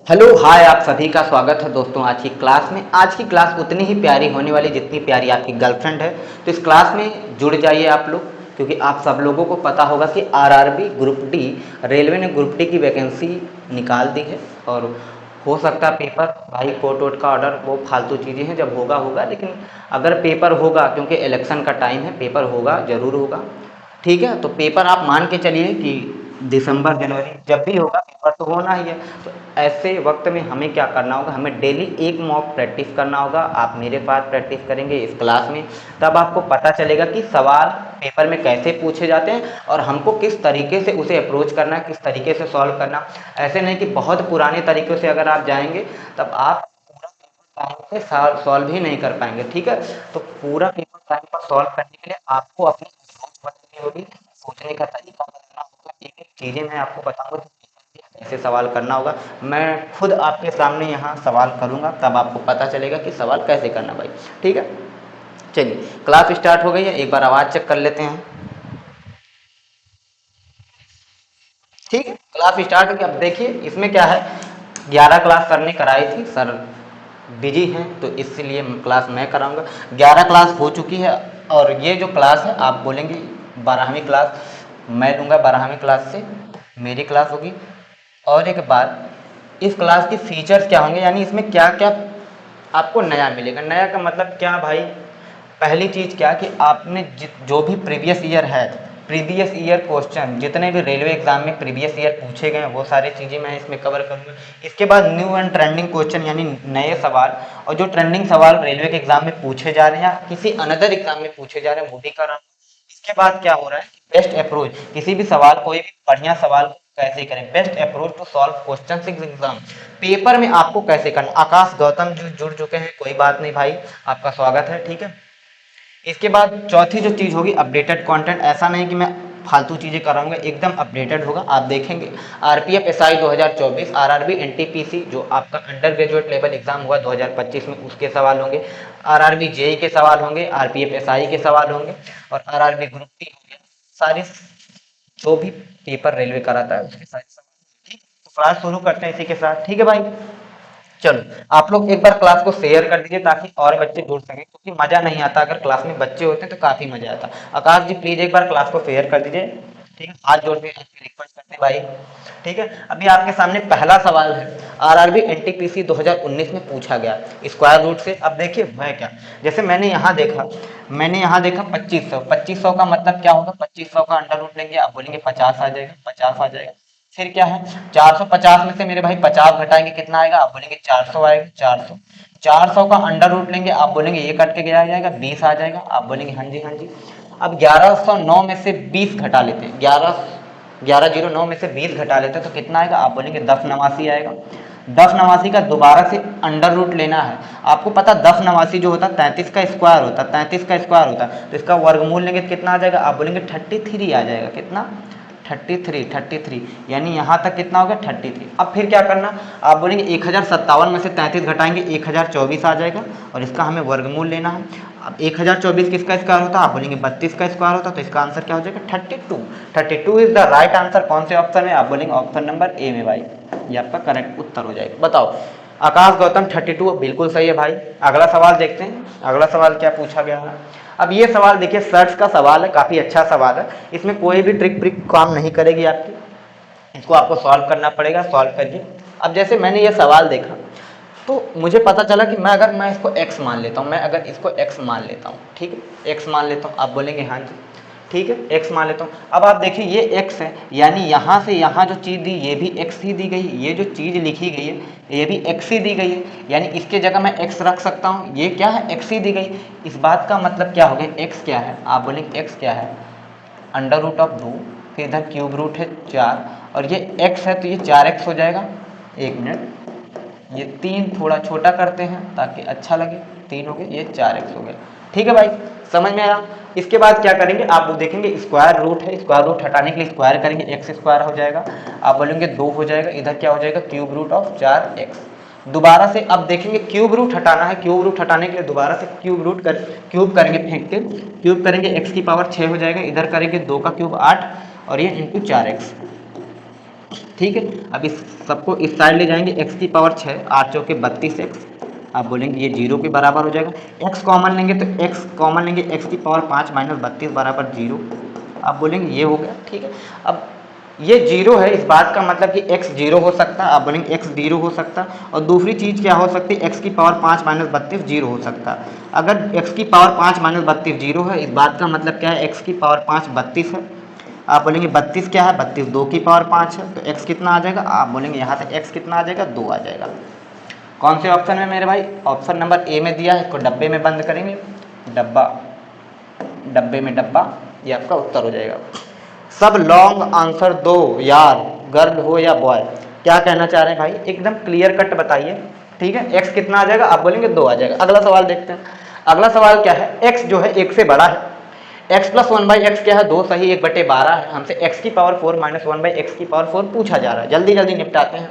Hello hi, आप सभी का स्वागत है दोस्तों आज की क्लास में। आज की क्लास उतनी ही प्यारी होने वाली जितनी प्यारी आपकी गर्लफ्रेंड है। तो इस क्लास में जुड़ जाइए आप लोग, क्योंकि आप सब लोगों को पता होगा कि आरआरबी ग्रुप डी, रेलवे ने ग्रुप डी की वैकेंसी निकाल दी है। और हो सकता है पेपर, भाई कोर्ट वोट का ऑर्डर वो फालतू चीज़ें हैं, जब होगा होगा, लेकिन अगर पेपर होगा, क्योंकि इलेक्शन का टाइम है, पेपर होगा ज़रूर होगा। ठीक है, तो पेपर आप मान के चलिए कि दिसंबर जनवरी जब भी होगा पेपर तो होना ही है। तो ऐसे वक्त में हमें क्या करना होगा, हमें डेली एक मॉक प्रैक्टिस करना होगा। आप मेरे पास प्रैक्टिस करेंगे इस क्लास में, तब आपको पता चलेगा कि सवाल पेपर में कैसे पूछे जाते हैं और हमको किस तरीके से उसे अप्रोच करना है, किस तरीके से सॉल्व करना। ऐसे नहीं कि बहुत पुराने तरीक़ों से अगर आप जाएंगे तब आप पूरा पेपर टाइम पे सॉल्व ही नहीं कर पाएंगे। ठीक है, तो पूरा पेपर टाइम पर सॉल्व करने के लिए आपको अपनी अप्रोच बदलनी होगी, सोचने का तरीका बदलना होगा। एक एक चीज़ें मैं आपको बताऊंगा कि कैसे सवाल करना होगा। मैं खुद आपके सामने यहाँ सवाल करूँगा, तब आपको पता चलेगा कि सवाल कैसे करना भाई। ठीक है, चलिए क्लास स्टार्ट हो गई है, एक बार आवाज़ चेक कर लेते हैं। ठीक है, क्लास स्टार्ट हो गई। अब देखिए इसमें क्या है, 11 क्लास सर ने कराई थी, सर बिजी हैं तो इसलिए क्लास मैं कराऊंगा। 11 क्लास हो चुकी है और ये जो क्लास है आप बोलेंगे 12वीं क्लास मैं लूँगा, 12वीं क्लास से मेरी क्लास होगी। और एक बात, इस क्लास के फीचर्स क्या होंगे, यानी इसमें क्या क्या आपको नया मिलेगा। नया का मतलब क्या भाई, पहली चीज़ क्या कि आपने जो भी प्रीवियस ईयर क्वेश्चन जितने भी रेलवे एग्जाम में प्रीवियस ईयर पूछे गए हैं वो सारी चीज़ें मैं इसमें कवर करूँगा। इसके बाद न्यू एंड ट्रेंडिंग क्वेश्चन यानी नए सवाल, और जो ट्रेंडिंग सवाल रेलवे के एग्जाम में पूछे जा रहे हैं या किसी अनदर एग्जाम में पूछे जा रहे हैं वो भी कराऊंगा। इसके बाद क्या हो रहा है, बेस्ट अप्रोच, किसी भी सवाल, कोई भी बढ़िया सवाल को कैसे करें, best approach to solve question in exam, paper में आपको कैसे करना। आकाश गौतम जो जुड़ चुके हैं, कोई बात नहीं भाई, आपका स्वागत है। ठीक है, इसके बाद चौथी जो चीज़ होगी अपडेटेड कंटेंट। ऐसा नहीं कि मैं फालतू चीज़ें कराऊंगा, एकदम अपडेटेड होगा, आप देखेंगे। आरपीएफ एसआई 2024, आरआरबी एनटीपीसी जो आपका अंडर ग्रेजुएट लेवल एग्जाम हुआ 2025 में, उसके सवाल होंगे। आरआरबी जेई के सवाल होंगे, आरपीएफ एसआई के सवाल होंगे, और आरआरबी ग्रुप डी हो गया। सारे जो भी पेपर रेलवे कराता है उसके सारे सवाल। ठीक, तो क्लास शुरू करते हैं इसी के साथ। ठीक है भाई, चलो आप लोग एक बार क्लास को शेयर कर दीजिए ताकि और बच्चे जुड़ सकें, क्योंकि मजा नहीं आता अगर क्लास में बच्चे होते हैं तो काफी मजा आता। आकाश जी प्लीज एक बार क्लास को शेयर कर दीजिए। ठीक है, हाथ जोड़ के रिक्वेस्ट करते हैं भाई। ठीक है, अभी आपके सामने पहला सवाल है, आरआरबी एनटीपीसी 2019 में पूछा गया स्क्वायर रूट से। अब देखिए मैं क्या, जैसे मैंने यहाँ देखा 2500 का मतलब क्या होगा, 2500 का अंडर रूट लेंगे, आप बोलेंगे 50 आ जाएगा, 50 आ जाएगा। फिर क्या है, 450 में से मेरे भाई 50 घटाएंगे, कितना आएगा, आप बोलेंगे 400 आएगा। 400 का अंडर रूट लेंगे, आप बोलेंगे ये कट के गया जाएगा, 20 आ जाएगा, आप बोलेंगे हाँ जी हाँ जी। अब 1109 में से 20 घटा लेते हैं, 1109 में से 20 घटा लेते हैं तो कितना आएगा, आप बोलेंगे 1089 आएगा। 1089 का दोबारा से अंडर रूट लेना है। आपको पता 1089 जो होता है 33 का स्क्वायर होता है, 33 का स्क्वायर होता है, तो इसका वर्गमूल लेंगे तो कितना आ जाएगा, आप बोलेंगे 33 आ जाएगा। कितना, 33, यानी यहाँ तक कितना हो गया 33। अब फिर क्या करना, आप बोलेंगे 1057 में से 33 घटाएंगे 1024 आ जाएगा, और इसका हमें वर्गमूल लेना है। अब 1024 किसका स्क्वायर होता है, आप बोलेंगे 32 का स्क्वायर होता है, तो इसका आंसर क्या हो जाएगा 32। 32 इज द राइट आंसर। कौन से ऑप्शन में, आप बोलेंगे ऑप्शन नंबर ए में भाई, ये आपका करेक्ट उत्तर हो जाएगा। बताओ आकाश गौतम 32 बिल्कुल सही है भाई। अगला सवाल देखते हैं, अगला सवाल क्या पूछा गया है। अब ये सवाल देखिए सर्च का सवाल है, काफी अच्छा सवाल है, इसमें कोई भी ट्रिक प्रिक काम नहीं करेगी आपकी, इसको आपको सॉल्व करना पड़ेगा। सॉल्व करिए। अब जैसे मैंने ये सवाल देखा तो मुझे पता चला कि मैं इसको x मान लेता हूँ, मैं अगर इसको x मान लेता हूँ, ठीक है, x मान लेता हूँ, आप बोलेंगे हाँ जी ठीक है, x मान लेता हूँ। अब आप देखिए ये x है, यानी यहाँ से यहाँ जो चीज़ दी ये भी x ही दी गई, ये जो चीज़ लिखी गई है ये भी x ही दी गई है, यानी इसके जगह मैं x रख सकता हूँ, ये क्या है x ही दी गई। इस बात का मतलब क्या हो गया, x क्या है, आप बोलेंगे x क्या है, अंडर रूट ऑफ 2, फिर इधर क्यूब रूट है 4, और ये x है तो ये 4x हो जाएगा। एक मिनट, ये 3 थोड़ा छोटा करते हैं ताकि अच्छा लगे, 3 हो गए, ये 4x हो गया। ठीक है भाई, समझ में आया। इसके बाद क्या करेंगे, आप वो देखेंगे स्क्वायर रूट है, स्क्वायर रूट हटाने के लिए स्क्वायर करेंगे, एक्स स्क्वायर हो जाएगा, आप बोलेंगे 2 हो जाएगा, इधर क्या हो जाएगा क्यूब रूट ऑफ 4x। दोबारा से अब देखेंगे क्यूब रूट हटाना है, क्यूब रूट हटाने के लिए दोबारा से क्यूब करेंगे, फेंक के क्यूब करेंगे, x की पावर 6 हो जाएगा, इधर करेंगे 2 का क्यूब 8, और ये इंटू 4x। ठीक है। अब इस सबको इस साइड ले जाएंगे, x की पावर 6, 8 चौके 32x, आप बोलेंगे ये 0 के बराबर हो जाएगा। x कॉमन लेंगे तो x कॉमन लेंगे, x की पावर 5 माइनस 32 बराबर 0, आप बोलेंगे ये हो गया। ठीक है, अब ये 0 है, इस बात का मतलब कि x 0 हो सकता है, आप बोलेंगे x 0 हो सकता है। और दूसरी चीज़ क्या हो सकती है, x की पावर 5 माइनस 32 0 हो सकता है। अगर x की पावर 5 माइनस 32 0 है, इस बात का मतलब क्या है, x की पावर 5 32 है, आप बोलेंगे 32 क्या है, 32 2 की पावर 5 है, तो x कितना आ जाएगा, आप बोलेंगे यहाँ से x कितना आ जाएगा, 2 आ जाएगा। कौन से ऑप्शन में मेरे भाई, ऑप्शन नंबर ए में दिया है, इसको डब्बे में बंद करेंगे, डब्बा, डब्बे में डब्बा, ये आपका उत्तर हो जाएगा। सब लॉन्ग आंसर दो यार, गर्ल हो या बॉय, क्या कहना चाह रहे हैं भाई, एकदम क्लियर कट बताइए। ठीक है, x कितना आ जाएगा, आप बोलेंगे 2 आ जाएगा। अगला सवाल देखते हैं। अगला सवाल क्या है, x जो है 1 से बड़ा है, x प्लस 1/x क्या है, 2 सही 1/12 है। हमसे x की पावर 4 माइनस 1/x की पावर 4 पूछा जा रहा है, जल्दी जल्दी निपटाते हैं।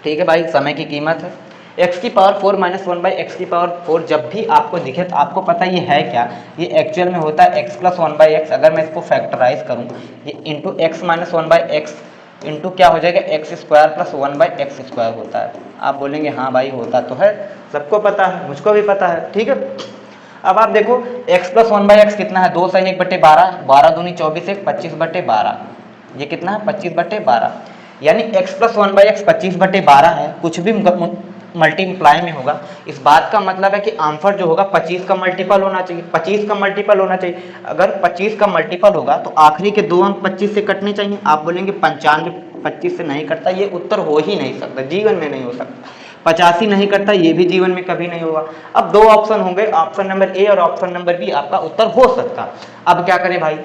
ठीक है भाई, समय की कीमत है। x की पावर 4 माइनस 1/x की पावर 4 जब भी आपको दिखे तो आपको पता ये है क्या, ये एक्चुअल में होता है x प्लस 1/x। अगर मैं इसको फैक्टराइज करूँ, ये into x minus 1/x into क्या हो जाएगा, x square plus 1/x square होता है। आप बोलेंगे हाँ भाई होता तो है, सबको पता है, मुझको भी पता है। ठीक है, अब आप देखो x प्लस 1/x कितना है, 2 सही 1/12, 12 दूनी 24 1 25/12, ये कितना है 25/12, यानी x प्लस 1/x 25/12 है। कुछ भी मल्टीप्लाई में होगा, इस बात का मतलब है कि आंसर जो होगा 25 का मल्टीपल होना चाहिए, 25 का मल्टीपल होना चाहिए। अगर 25 का मल्टीपल होगा तो आखिरी के 2 अंक 25 से कटने चाहिए। आप बोलेंगे 95 25 से नहीं कटता, ये उत्तर हो ही नहीं सकता, जीवन में नहीं हो सकता। 85 नहीं करता, ये भी जीवन में कभी नहीं होगा। अब 2 ऑप्शन होंगे, ऑप्शन नंबर ए और ऑप्शन नंबर बी आपका उत्तर हो सकता। अब क्या करें भाई,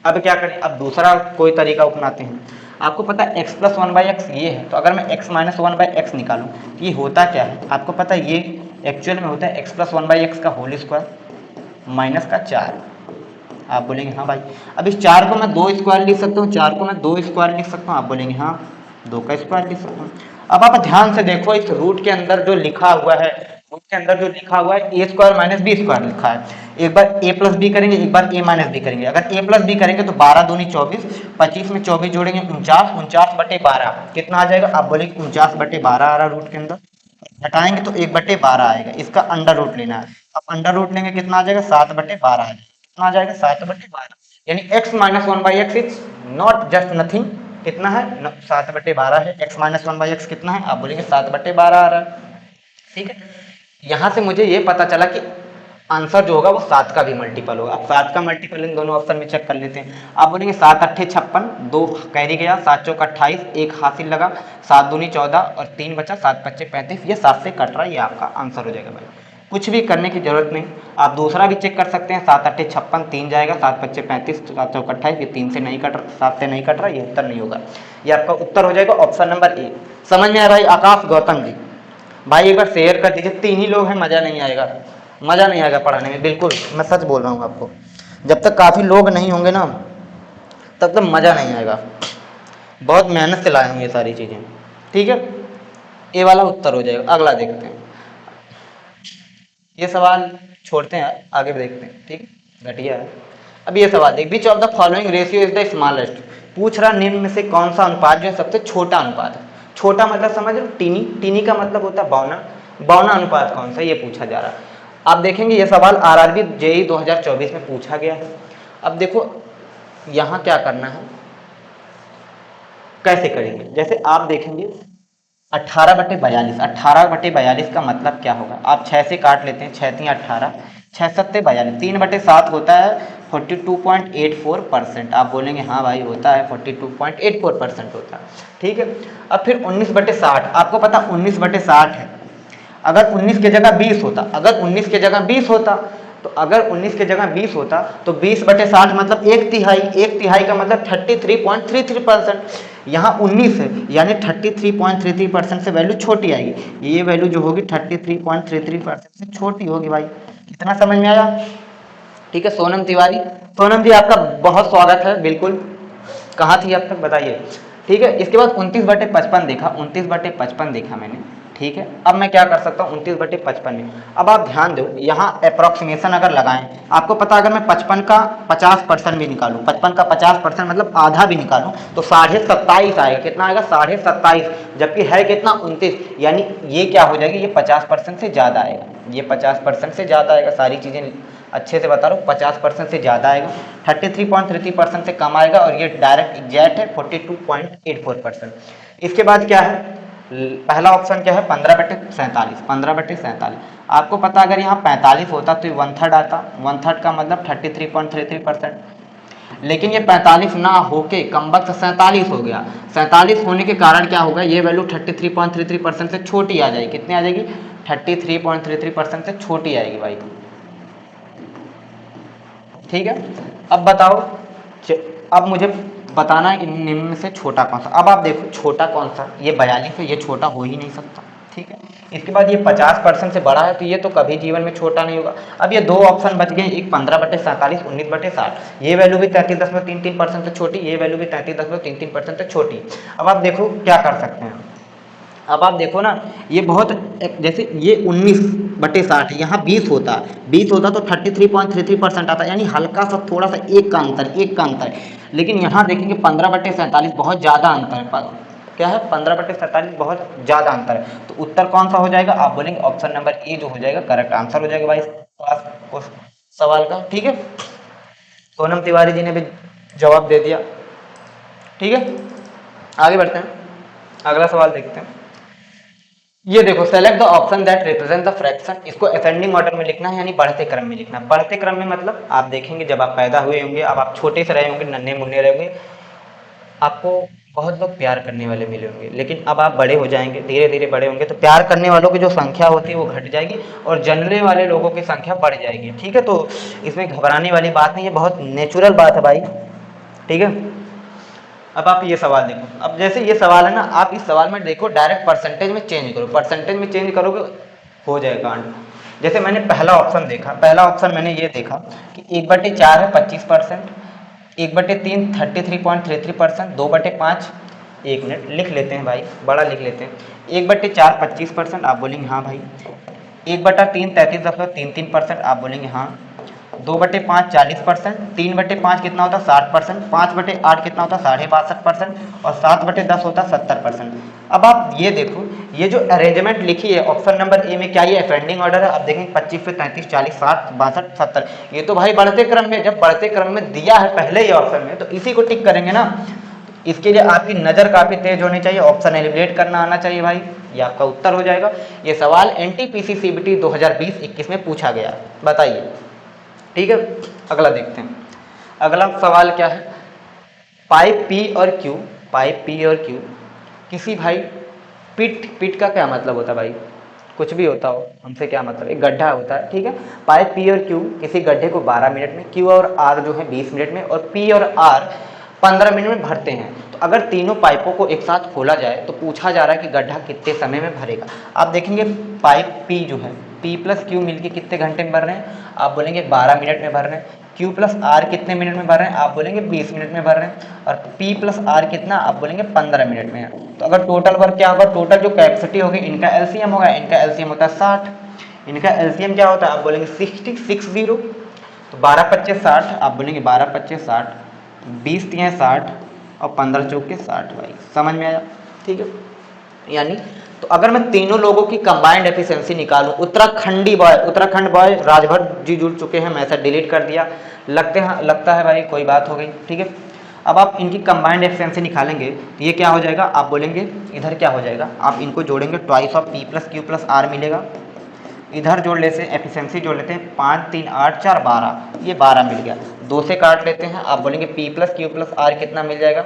अब क्या करें, अब दूसरा कोई तरीका अपनाते हैं। आपको पता है x प्लस 1/x ये है, तो अगर मैं x माइनस 1/x निकालूं तो ये होता क्या है, आपको पता है ये एक्चुअल में होता है x प्लस 1/x का होल स्क्वायर माइनस का 4। आप बोलेंगे हाँ भाई, अब इस 4 को मैं 2 स्क्वायर लिख सकता हूँ, 4 को मैं 2 स्क्वायर लिख सकता हूँ, आप बोलेंगे हाँ 2 का स्क्वायर लिख सकता हूँ। अब आप ध्यान से देखो, इस रूट के अंदर जो लिखा हुआ है, रूट के अंदर जो लिखा हुआ है ए स्क्वायर माइनस बी स्क्वायर लिखा है। एक बार ए प्लस बी करेंगे, एक बार ए माइनस बी करेंगे। अगर ए प्लस बी करेंगे तो 12 दूनी 24, 25 में 24 जोड़ेंगे 49, 49/12 कितना आ जाएगा, आप बोलेंगे 49/12 आ रहा रूट के अंदर। हटाएंगे तो 1/12 आएगा, इसका अंडर रूट लेना है। अब अंडर रूट लेंगे कितना आ जाएगा, 7/12 आ जाएगा। कितना आ जाएगा, 7/12, यानी x minus 1/x is not just nothing, कितना है 7/12 है। x माइनस 1/x कितना है, आप बोलेंगे 7/12 आ रहा है। ठीक है, यहाँ से मुझे ये पता चला कि आंसर जो होगा वो 7 का भी मल्टीपल होगा। अब 7 का मल्टीपल इन दोनों ऑप्शन में चेक कर लेते हैं। आप बोलेंगे 7 अट्ठे 56, 2 कैरी गया, 7 चौक 28, 1 हासिल लगा, 7 दूनी 14 और 3 बचा, 7 पच्चे 35, ये 7 से कट रहा है, ये आपका आंसर हो जाएगा भाई। कुछ भी करने की जरूरत नहीं, आप दूसरा भी चेक कर सकते हैं। 7 अट्ठे 56, 3 जाएगा, 7 पच्चे 35, 7 चौक 28, ये 3 से नहीं कट रहा, 7 से नहीं कट रहा, ये उत्तर नहीं होगा। ये आपका उत्तर हो जाएगा ऑप्शन नंबर ए। समझ में आया भाई। आकाश गौतम जी भाई एक बार शेयर कर दीजिए, 3 ही लोग हैं, मजा नहीं आएगा, मजा नहीं आएगा पढ़ाने में, बिल्कुल मैं सच बोल रहा हूँ आपको। जब तक काफ़ी लोग नहीं होंगे ना तब तक मज़ा नहीं आएगा। बहुत मेहनत से लाए हूँ ये सारी चीज़ें। ठीक है, ए वाला उत्तर हो जाएगा। अगला देखते हैं, ये सवाल छोड़ते हैं, आगे देखते हैं। ठीक है, घटिया है। अब ये सवाल देख, which of the following ratio is the smallest, पूछ रहा निम्न में से कौन सा अनुपात जो है सबसे छोटा अनुपात है। छोटा मतलब समझ रहे हो, टीनी, टीनी का मतलब होता है बौना, बौना अनुपात कौन सा, ये पूछा जा रहा है। आप देखेंगे ये सवाल आरआरबी जेईई 2024 में पूछा गया है। अब देखो यहाँ क्या करना है, कैसे करेंगे, जैसे आप देखेंगे 18/42, 18/42 का मतलब क्या होगा, आप 6 से काट लेते हैं, 6 3 18, 6 7 42, 3/7 होता है 42.84%। आप बोलेंगे हाँ भाई होता है, 42.84% होता है। ठीक है, अब फिर 19/60, आपको पता 19/60 है। अगर 19 की जगह 20 होता, अगर 19 की जगह 20 होता, तो अगर 19 की जगह 20 होता तो 20/60 मतलब 1/3, 1/3 का मतलब 33.33%। यहाँ 19 है, यानी 33.33% से वैल्यू छोटी आएगी। ये वैल्यू जो होगी 33.33% से छोटी होगी भाई। कितना समझ में आया। ठीक है, सोनम तिवारी, सोनम जी आपका बहुत स्वागत है, बिल्कुल। कहाँ थी अब तक बताइए। ठीक है, इसके बाद 29/55 देखा, 29/55 देखा मैंने, ठीक है। अब मैं क्या कर सकता हूँ 29/55 में। अब आप ध्यान दो, यहाँ अप्रोक्सीमेशन अगर लगाएं, आपको पता अगर मैं 55 का 50% भी निकालूं, 55 का 50% मतलब आधा भी निकालूं तो 27.5 आएगा। कितना आएगा? 27.5, जबकि है कितना? 29। यानी ये क्या हो जाएगी? ये 50% से ज़्यादा आएगा, ये 50% से ज़्यादा आएगा। सारी चीज़ें अच्छे से बता रहा हूँ, 50% से ज़्यादा आएगा, 33.33% से कम आएगा, और ये डायरेक्ट एग्जैक्ट है 42.84%। इसके बाद क्या है? पहला ऑप्शन क्या है? 15/47, 15/47। आपको पता अगर यहाँ 45 होता तो ये 1/3 आता, 1/3 का मतलब 33.33%। लेकिन ये 45 ना होके कम वक्त 47 हो गया। 47 होने के कारण क्या होगा? ये वैल्यू 33.33% से छोटी आ जाएगी। कितनी आ जाएगी? 33.33% से छोटी आएगी भाई। ठीक है। अब बताओ, अब मुझे बताना है इनमें में से छोटा कौन सा। अब आप देखो छोटा कौन सा, ये 42 है, ये छोटा हो ही नहीं सकता। ठीक है। इसके बाद ये 50% से बड़ा है, तो ये तो कभी जीवन में छोटा नहीं होगा। अब ये दो ऑप्शन बच गए, एक 15/47, 19/60। ये वैल्यू भी 33.33% से छोटी, ये वैल्यू भी 33.33% से छोटी। अब आप देखो क्या कर सकते हैं। अब आप देखो ना, ये बहुत, जैसे ये 19/60 है, यहाँ 20 होता, 20 होता तो 33.33% आता, यानी हल्का सा थोड़ा सा एक का अंतर, एक का अंतर। लेकिन यहाँ देखेंगे 15/47 बहुत ज़्यादा अंतर है। क्या है? 15/47 बहुत ज़्यादा अंतर है। तो उत्तर कौन सा हो जाएगा? आप बोलेंगे ऑप्शन नंबर ए जो हो जाएगा करेक्ट आंसर हो जाएगा भाई इस सवाल का। ठीक है। सोनम तिवारी जी ने भी जवाब दे दिया। ठीक है, आगे बढ़ते हैं, अगला सवाल देखते हैं। ये देखो, select the option that represent the fraction. इसको असेंडिंग ऑर्डर में लिखना है, यानी बढ़ते क्रम में लिखना है। बढ़ते क्रम में मतलब आप देखेंगे जब आप पैदा हुए होंगे, अब आप छोटे से रहे होंगे, नन्हे मुन्ने रहे होंगे, आपको बहुत लोग प्यार करने वाले मिले होंगे। लेकिन अब आप बड़े हो जाएंगे, धीरे धीरे बड़े होंगे, तो प्यार करने वालों की जो संख्या होती है वो घट जाएगी और जनने वाले लोगों की संख्या बढ़ जाएगी। ठीक है, तो इसमें घबराने वाली बात नहीं है, बहुत नेचुरल बात है भाई। ठीक है। अब आप ये सवाल देखो, अब जैसे ये सवाल है ना, आप इस सवाल में देखो डायरेक्ट परसेंटेज में चेंज करो, परसेंटेज में चेंज करोगे हो जाएगा कांड। जैसे मैंने पहला ऑप्शन देखा, पहला ऑप्शन मैंने ये देखा कि 1/4 है 25%, 1/3 33.33%, 2/5, 1 मिनट लिख लेते हैं भाई, बड़ा लिख लेते हैं। 1/4 25%, आप बोलेंगे हाँ भाई। 1/3 33.33%, आप बोलेंगे हाँ। 2/5 40%, 3/5 कितना होता है 60%, 5/8 कितना होता है 62.5%, और 7/10 होता है 70%। अब आप ये देखो, ये जो अरेंजमेंट लिखी है ऑप्शन नंबर ए में, क्या ये असेंडिंग ऑर्डर है? आप देखेंगे 25 से 33 40 60 62 70, ये तो भाई बढ़ते क्रम में, जब बढ़ते क्रम में दिया है पहले ही ऑप्शन में, तो इसी को टिक करेंगे ना। इसके लिए आपकी नज़र काफ़ी तेज होनी चाहिए, ऑप्शन एलिमिनेट करना आना चाहिए भाई, ये आपका उत्तर हो जाएगा। ये सवाल NTPC CBT 2020-21 में पूछा गया, बताइए। ठीक है, अगला देखते हैं। अगला सवाल क्या है? पाइप P और Q, पाइप P और Q किसी भाई पिट का क्या मतलब होता है भाई? कुछ भी होता हो, हमसे क्या मतलब, एक गड्ढा होता है। ठीक है, पाइप P और Q किसी गड्ढे को 12 मिनट में, Q और R जो है 20 मिनट में, और P और R 15 मिनट में भरते हैं। तो अगर तीनों पाइपों को एक साथ खोला जाए तो पूछा जा रहा है कि गड्ढा कितने समय में भरेगा। आप देखेंगे पाइप P जो है, P + Q मिलके कितने घंटे में भर रहे हैं? आप बोलेंगे 12 मिनट में भर रहे हैं। Q + R कितने मिनट में भर रहे हैं? आप बोलेंगे 20 मिनट में भर रहे हैं। और P + R कितना? आप बोलेंगे 15 मिनट में। तो अगर टोटल वर्क क्या होगा? टोटल जो कैपेसिटी होगी, इनका एलसीएम होगा, इनका एलसीएम होता है 60, इनका एलसीएम क्या होता है? आप बोलेंगे 60। तो 12 × 25 60, आप बोलेंगे 12 × 25 60, 20 × 60 और 15 × 4 60 भाई, समझ में आया? ठीक है, यानी तो अगर मैं तीनों लोगों की कंबाइंड एफिशिएंसी निकालूं, उत्तराखंड बॉय राजभर जी जुड़ चुके हैं, मैं ऐसा डिलीट कर दिया, लगता है भाई कोई बात हो गई। ठीक है, अब आप इनकी कंबाइंड एफिशिएंसी निकालेंगे तो ये क्या हो जाएगा? आप बोलेंगे इधर क्या हो जाएगा? आप इनको जोड़ेंगे, twice of P + Q + R मिलेगा। इधर जोड़ लेते हैं, एफिशिएंसी जोड़ लेते हैं, 5 3 8 4 12, ये 12 मिल गया। 2 से काट लेते हैं, आप बोलेंगे P + Q + R कितना मिल जाएगा?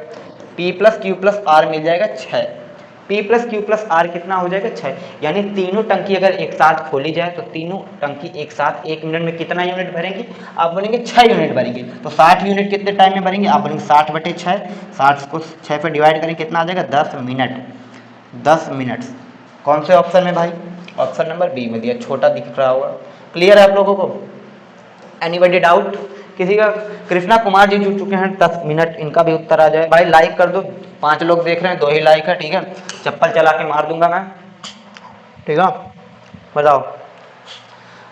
P + Q + R मिल जाएगा 6। P + Q + R कितना हो जाएगा? 6। यानी तीनों टंकी अगर एक साथ खोली जाए तो तीनों टंकी एक साथ 1 मिनट में कितना यूनिट भरेंगी? आप बोलेंगे 6 यूनिट भरेंगे। तो 60 यूनिट कितने टाइम में भरेंगे? आप बोलेंगे 60/6, 60 को 6 पे डिवाइड करेंगे, कितना आ जाएगा? 10 मिनट। 10 मिनट कौन से ऑप्शन में भाई? ऑप्शन नंबर बी में दिया, छोटा दिख रहा होगा। क्लियर है आप लोगों को? एनीबडी डाउट किसी का? कृष्णा कुमार जी जुड़ चुके हैं 10 मिनट, इनका भी उत्तर आ जाए भाई। लाइक कर दो, 5 लोग देख रहे हैं, 2 ही लाइक है। ठीक है, चप्पल चला के मार दूंगा मैं। ठीक है, बताओ।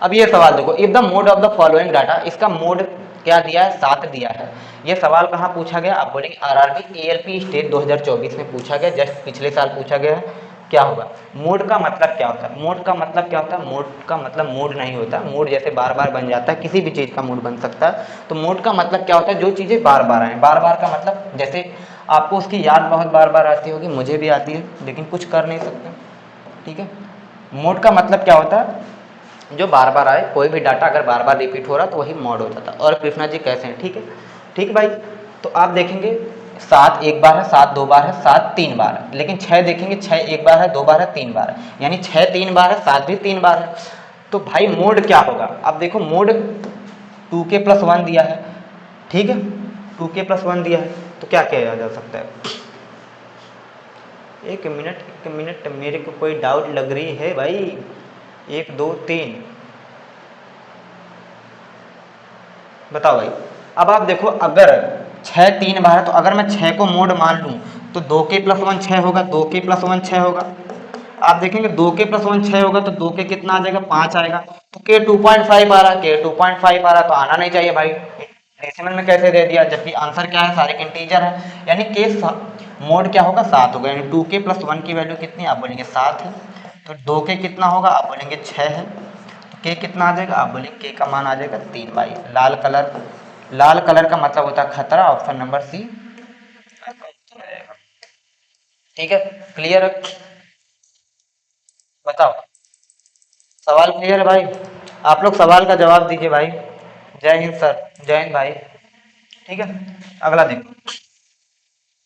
अब ये सवाल देखो, if the mode of the following data, इसका मोड क्या दिया है, 7 दिया है। ये सवाल कहाँ पूछा गया, आप बोलेंगे आरआरबी एएलपी स्टेट 2024 में पूछा गया, जस्ट पिछले साल पूछा गया है। क्या होगा मोड का मतलब, क्या होता है मोड का मतलब, क्या होता है मोड का मतलब मूड नहीं होता, मूड जैसे बार बार बन जाता है, किसी भी चीज़ का मूड बन सकता है। तो मोड का मतलब क्या होता है, जो चीज़ें बार बार आए, बार बार का मतलब जैसे आपको उसकी याद बहुत बार बार आती होगी, मुझे भी आती है, लेकिन कुछ कर नहीं सकते, ठीक है। मोड का मतलब क्या होता है, जो बार बार आए, कोई भी डाटा अगर बार बार रिपीट हो रहा तो वही मोड हो जाता है। और कृष्णा जी कैसे हैं, ठीक है, ठीक भाई। तो आप देखेंगे 7 एक बार है, 7 2 बार है, 7 3 बार है, लेकिन 6 देखेंगे 6 एक बार है, 2 बार है, 3 बार है, यानी 6 3 बार है, 7 भी 3 बार है। तो भाई मोड क्या होगा, अब देखो मोड 2k+1 दिया है, ठीक है, 2k+1 दिया है, तो क्या किया जा सकता है। एक मिनट मेरे को कोई डाउट लग रही है भाई। 1 2 3, बताओ भाई। अब आप देखो, अगर 6 3 बार है, तो अगर मैं 6 को मोड मान लूँ तो 2k+1 6 होगा, 2k+1 6 होगा। आप देखेंगे 2k+1 6 होगा, तो 2k कितना आ जाएगा, 5 आएगा। तो k 2.5 आ रहा, k 2.5 आ रहा, तो आना नहीं चाहिए भाई। डेसिमल में कैसे दे दिया, जबकि आंसर क्या है, सारे इंटीजर है, यानी k मोड क्या होगा, 7 होगा, यानी 2k+1 की वैल्यू कितनी, आप बोलेंगे 7 है। तो 2k कितना होगा, आप बोलेंगे 6 है। तो k कितना आ जाएगा, आप बोलेंगे k का मान आ जाएगा 3 भाई। लाल कलर का मतलब होता है खतरा, ऑप्शन नंबर सी, ठीक है। क्लियर है, बताओ। सवाल क्लियर है भाई, आप लोग सवाल का जवाब दीजिए भाई। जय हिंद सर, जय हिंद भाई, ठीक है। अगला देखो,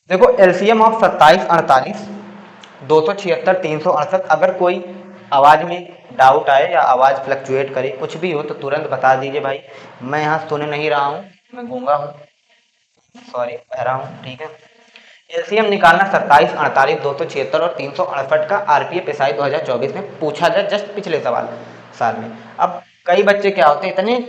देखो एलसीएम ऑफ 27 48 276 368। अगर कोई आवाज़ में डाउट आए या आवाज़ फ्लक्चुएट करे, कुछ भी हो, तो तुरंत बता दीजिए भाई। मैं यहाँ सुन नहीं रहा हूँ, मैं गूंगा हूँ, सॉरी बहरा हूँ, ठीक है। एलसीएम निकालना 27 48 276 और 368 का आरपीए पेशाई 2024 में पूछा गया, जस्ट पिछले साल में। अब कई बच्चे क्या होते हैं, इतने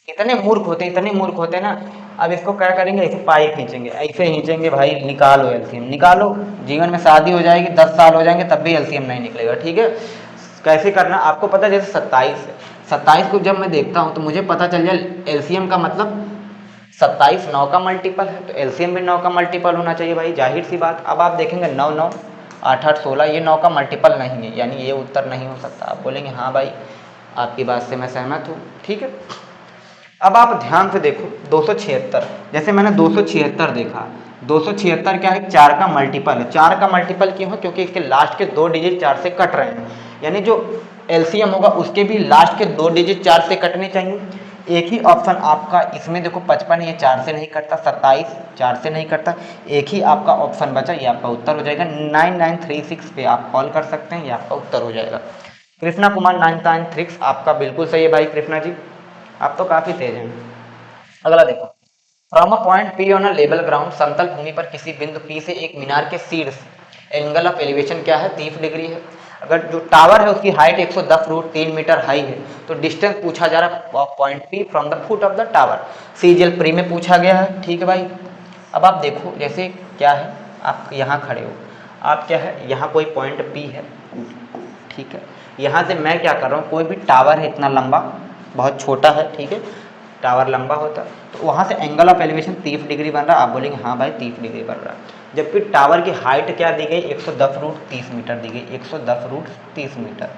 इतने मूर्ख होते हैं, इतने मूर्ख होते हैं ना। अब इसको क्या करेंगे, ऐसे पाई खींचेंगे, ऐसे खींचेंगे भाई, निकालो एलसीएम निकालो। जीवन में शादी हो जाएगी, 10 साल हो जाएंगे, तब भी एलसीएम नहीं निकलेगा, ठीक है। कैसे करना आपको पता है, जैसे 27 है, 27 को जब मैं देखता हूँ तो मुझे पता चल जाए एलसीएम का मतलब 27 9 का मल्टीपल है, तो एलसीएम भी 9 का मल्टीपल होना चाहिए भाई, जाहिर सी बात। अब आप देखेंगे 9 9 8 8 16, ये 9 का मल्टीपल नहीं है, यानी ये उत्तर नहीं हो सकता। आप बोलेंगे हाँ भाई, आपकी बात से मैं सहमत हूँ, ठीक है। अब आप ध्यान से देखो 276, जैसे मैंने 276 देखा, 276 क्या है, 4 का मल्टीपल है। 4 का मल्टीपल क्यों है, क्योंकि इसके लास्ट के 2 डिजिट 4 से कट रहे हैं, यानी जो एलसीएम होगा उसके भी लास्ट के 2 डिजिट 4 से कटने चाहिए। एक ही ऑप्शन आपका इसमें देखो, 55 ये 4 से नहीं कटता, 27 4 से नहीं कटता, एक ही आपका ऑप्शन बचा, ये आपका उत्तर हो जाएगा। 9936 पे आप कॉल कर सकते हैं, ये आपका उत्तर हो जाएगा। कृष्णा कुमार 996 आपका बिल्कुल सही है भाई, कृष्णा जी आप तो काफ़ी तेज हैं। अगला देखो, from a point P on a level ground, समतल भूमि पर किसी बिंदु पी से एक मीनार के शीर्ष एंगल ऑफ एलिवेशन क्या है, 30 डिग्री है। अगर जो टावर है उसकी हाइट 110 √3 मीटर हाई है, तो डिस्टेंस पूछा जा रहा है point P from the foot of the tower, CGL pre में पूछा गया है, ठीक है भाई। अब आप देखो, जैसे क्या है, आप यहाँ खड़े हो, आप क्या है, यहाँ कोई पॉइंट पी है, ठीक है। यहाँ से मैं क्या कर रहा हूँ, कोई भी टावर है इतना लंबा, बहुत छोटा है, ठीक है, टावर लंबा होता है, तो वहाँ से एंगल ऑफ एलिवेशन 30 डिग्री बन रहा है। आप बोलेंगे हाँ भाई 30 डिग्री बन रहा है, जबकि टावर की हाइट क्या दी गई, 110 √30 मीटर दी गई, 110 √30 मीटर।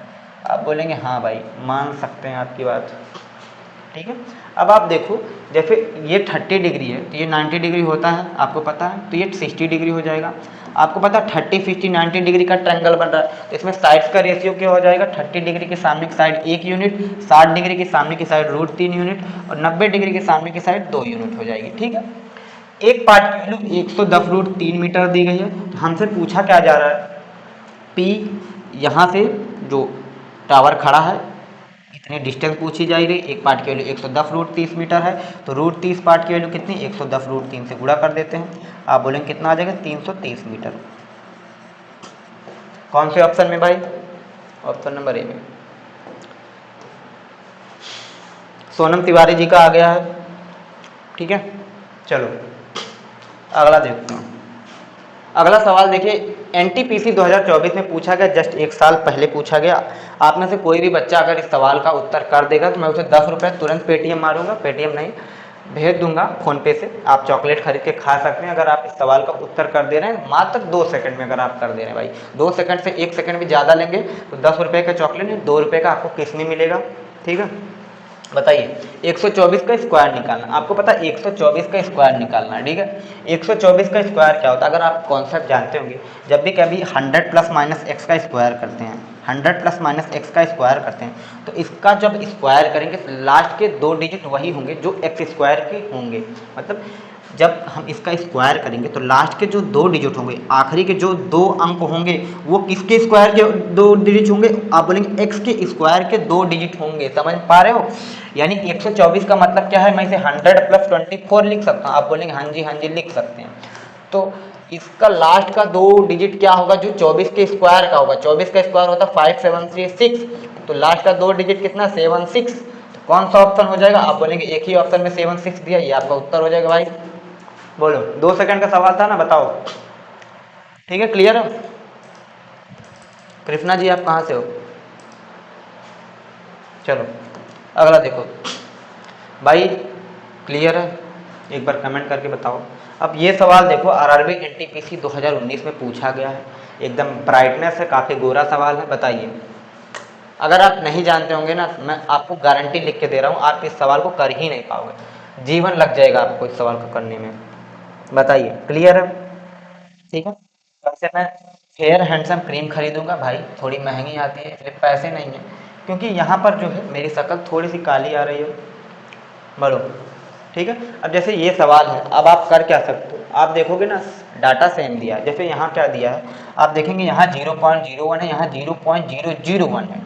आप बोलेंगे हाँ भाई, मान सकते हैं आपकी बात, ठीक है। अब आप देखो, जैसे ये 30 डिग्री है, तो ये 90 डिग्री होता है, आपको पता है, तो ये 60 डिग्री हो जाएगा। आपको पता है 30 50 90 डिग्री का ट्रायंगल बन रहा है, तो इसमें साइड्स का रेशियो क्या हो जाएगा, 30 डिग्री के सामने की साइड 1 यूनिट, 60 डिग्री के सामने की साइड √3 यूनिट, और 90 डिग्री के सामने की साइड 2 यूनिट हो जाएगी, ठीक है। एक पार्ट की वैल्यू 110 √3 मीटर दी गई है, तो हमसे पूछा क्या जा रहा है, पी यहाँ से जो टावर खड़ा है इतनी डिस्टेंस पूछी जा रही, एक पार्ट की वैल्यू 110 √30 मीटर है, तो √30 पार्ट की वैल्यू कितनी, 110 √3 से गुणा कर देते हैं। आप बोलेंगे कितना आ जाएगा, 330 मीटर। कौन से ऑप्शन में भाई, ऑप्शन नंबर ए में। सोनम तिवारी जी का आ गया है, ठीक है। चलो अगला देखते हैं। अगला सवाल देखिए, एनटीपीसी 2024 में पूछा गया, जस्ट 1 साल पहले पूछा गया। आप में से कोई भी बच्चा अगर इस सवाल का उत्तर कर देगा तो मैं उसे 10 रुपये तुरंत पेटीएम मारूंगा, पेटीएम नहीं भेज दूंगा फ़ोनपे से। आप चॉकलेट खरीद के खा सकते हैं अगर आप इस सवाल का उत्तर कर दे रहे हैं मात्र 2 सेकंड में। अगर आप कर दे रहे हैं भाई 2 सेकंड से 1 सेकंड भी ज़्यादा लेंगे तो 10 रुपये का चॉकलेट है, 2 रुपये का आपको किस में मिलेगा। ठीक है, बताइए 124 का स्क्वायर निकालना। आपको पता है 124 का स्क्वायर निकालना है। ठीक है, 124 का स्क्वायर क्या होता है अगर आप कॉन्सेप्ट जानते होंगे। जब भी कभी 100 प्लस माइनस एक्स का स्क्वायर करते हैं, 100 प्लस माइनस एक्स का स्क्वायर करते हैं तो इसका जब स्क्वायर करेंगे लास्ट के 2 डिजिट वही होंगे जो एक्स स्क्वायर के होंगे। मतलब जब हम इसका स्क्वायर करेंगे तो लास्ट के जो 2 डिजिट होंगे, आखिरी के जो 2 अंक होंगे वो किसके स्क्वायर के 2 डिजिट होंगे। आप बोलेंगे एक्स के स्क्वायर के 2 डिजिट होंगे। समझ पा रहे हो? यानी 124 का मतलब क्या है, मैं इसे 100 प्लस 24 लिख सकता हूँ। आप बोलेंगे हाँ जी लिख सकते हैं। तो इसका लास्ट का 2 डिजिट क्या होगा जो 24 के स्क्वायर का होगा। 24 का स्क्वायर होता है 5736, तो लास्ट का 2 डिजिट कितना 76। तो कौन सा ऑप्शन हो जाएगा? आप बोलेंगे एक ही ऑप्शन में 76 दिया, ये आपका उत्तर हो जाएगा भाई। बोलो 2 सेकंड का सवाल था ना, बताओ। ठीक है, क्लियर है? कृष्णा जी आप कहाँ से हो? चलो अगला देखो भाई, क्लियर है? एक बार कमेंट करके बताओ। अब ये सवाल देखो आरआरबी एनटीपीसी 2019 में पूछा गया है, एकदम ब्राइटनेस है, काफ़ी गोरा सवाल है। बताइए अगर आप नहीं जानते होंगे ना, मैं आपको गारंटी लिख के दे रहा हूँ आप इस सवाल को कर ही नहीं पाओगे, जीवन लग जाएगा आपको इस सवाल को करने में। बताइए क्लियर है? ठीक है, वैसे मैं फेयर हैंडसम क्रीम खरीदूंगा भाई, थोड़ी महंगी आती है इसलिए पैसे नहीं है, क्योंकि यहाँ पर जो है मेरी शक्ल थोड़ी सी काली आ रही है। बोलो ठीक है। अब जैसे ये सवाल है, अब आप कर क्या सकते हो, आप देखोगे ना डाटा सेम दिया है, जैसे यहाँ क्या दिया है आप देखेंगे यहाँ 0.01 है, यहाँ 0.001 है।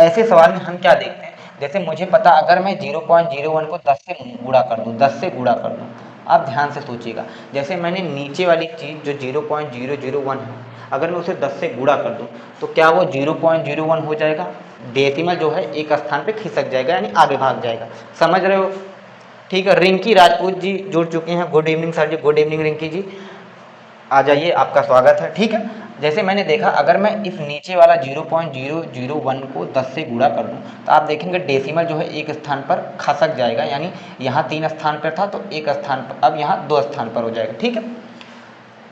ऐसे सवाल में हम क्या देखते हैं, जैसे मुझे पता अगर मैं 0.01 को 10 से गुणा कर दूँ, 10 से गुणा कर दूँ, आप ध्यान से सोचिएगा, जैसे मैंने नीचे वाली चीज़ जो 0.001 है अगर मैं उसे 10 से गुणा कर दूं तो क्या वो 0.01 हो जाएगा? डेसिमल जो है एक स्थान पे खिसक जाएगा, यानी आगे भाग जाएगा। समझ रहे हो? ठीक है, रिंकी राजपूत जी जुड़ चुके हैं। गुड इवनिंग सर जी, गुड इवनिंग रिंकी जी, आ जाइए, आपका स्वागत है। ठीक है, जैसे मैंने देखा अगर मैं इस नीचे वाला 0.001 को 10 से गुणा कर दूं तो आप देखेंगे डेसिमल जो है एक स्थान पर खसक जाएगा, यानी यहाँ 3 स्थान पर था तो एक स्थान पर, अब यहाँ 2 स्थान पर हो जाएगा। ठीक है,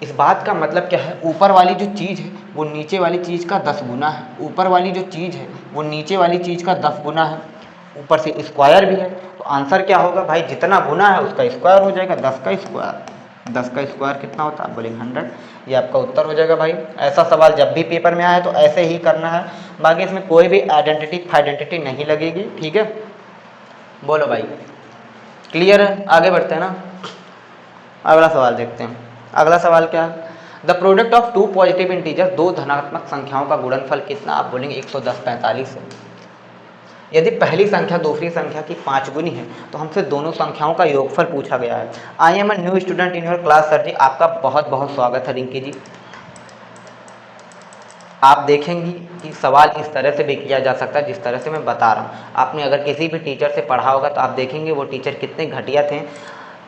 इस बात का मतलब क्या है, ऊपर वाली जो चीज़ है वो नीचे वाली चीज़ का 10 गुना है, ऊपर वाली जो चीज़ है वो नीचे वाली चीज़ का 10 गुना है, ऊपर से स्क्वायर भी है। तो आंसर क्या होगा भाई, जितना गुना है उसका स्क्वायर हो जाएगा, 10 का स्क्वायर। 10 का स्क्वायर कितना होता है? बोलेंगे 100। ये आपका उत्तर हो जाएगा भाई। ऐसा सवाल जब भी पेपर में आए तो ऐसे ही करना है, बाकी इसमें कोई भी आइडेंटिटी नहीं लगेगी। ठीक है, बोलो भाई क्लियर है? आगे बढ़ते हैं ना, अगला सवाल देखते हैं। अगला सवाल क्या है, the product of 2 positive integer, 2 धनात्मक संख्याओं का गुणनफल कितना? आप बोलेंगे 110 45 है। यदि पहली संख्या दूसरी संख्या की 5 गुनी है तो हमसे दोनों संख्याओं का योगफल पूछा गया है। I am a new student in your class sir ji, आपका बहुत बहुत स्वागत है रिंकी जी। आप देखेंगी कि सवाल इस तरह से भी किया जा सकता है जिस तरह से मैं बता रहा हूँ। आपने अगर किसी भी टीचर से पढ़ा होगा तो आप देखेंगे वो टीचर कितने घटिया थे,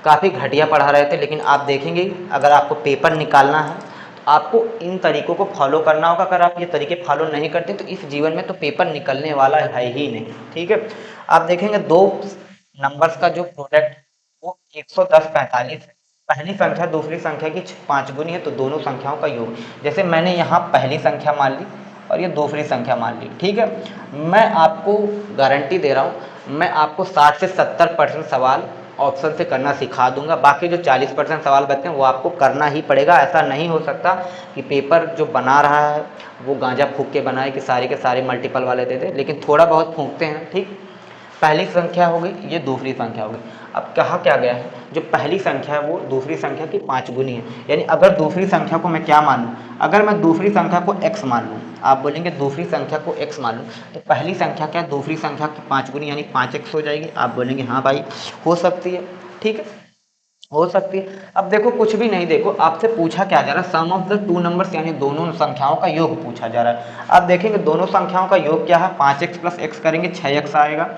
काफ़ी घटिया पढ़ा रहे थे, लेकिन आप देखेंगे अगर आपको पेपर निकालना है तो आपको इन तरीकों को फॉलो करना होगा। अगर आप ये तरीके फॉलो नहीं करते तो इस जीवन में तो पेपर निकलने वाला है ही नहीं। ठीक है, आप देखेंगे 2 नंबर्स का जो प्रोडक्ट वो 110 45 है। पहली संख्या दूसरी संख्या की 5 गुनी है तो दोनों संख्याओं का योग, जैसे मैंने यहाँ पहली संख्या मान ली और ये दूसरी संख्या मान ली। ठीक है, मैं आपको गारंटी दे रहा हूँ, मैं आपको 60 से 70% सवाल ऑप्शन से करना सिखा दूंगा, बाकी जो 40% सवाल बचते हैं वो आपको करना ही पड़ेगा। ऐसा नहीं हो सकता कि पेपर जो बना रहा है वो गांजा फूंक के बनाए कि सारे के सारे मल्टीपल वाले दे दे, लेकिन थोड़ा बहुत फूंकते हैं। ठीक, पहली संख्या हो गई, ये दूसरी संख्या हो गई। अब कहा क्या गया है, जो पहली संख्या है वो दूसरी संख्या की 5 गुनी है, यानी अगर दूसरी संख्या को मैं क्या मान लूँ, अगर मैं दूसरी संख्या को x मान लूँ, आप बोलेंगे दूसरी संख्या को x मान लूँ तो पहली संख्या क्या दूसरी संख्या की 5 गुनी यानी 5x हो जाएगी। आप बोलेंगे हाँ भाई हो सकती है। ठीक है, हो सकती है। अब देखो कुछ भी नहीं, देखो आपसे पूछा क्या जा रहा है, सम ऑफ द 2 नंबर्स यानी दोनों संख्याओं का योग पूछा जा रहा है। आप देखेंगे दोनों संख्याओं का योग क्या है, 5x प्लस x करेंगे 6x आएगा।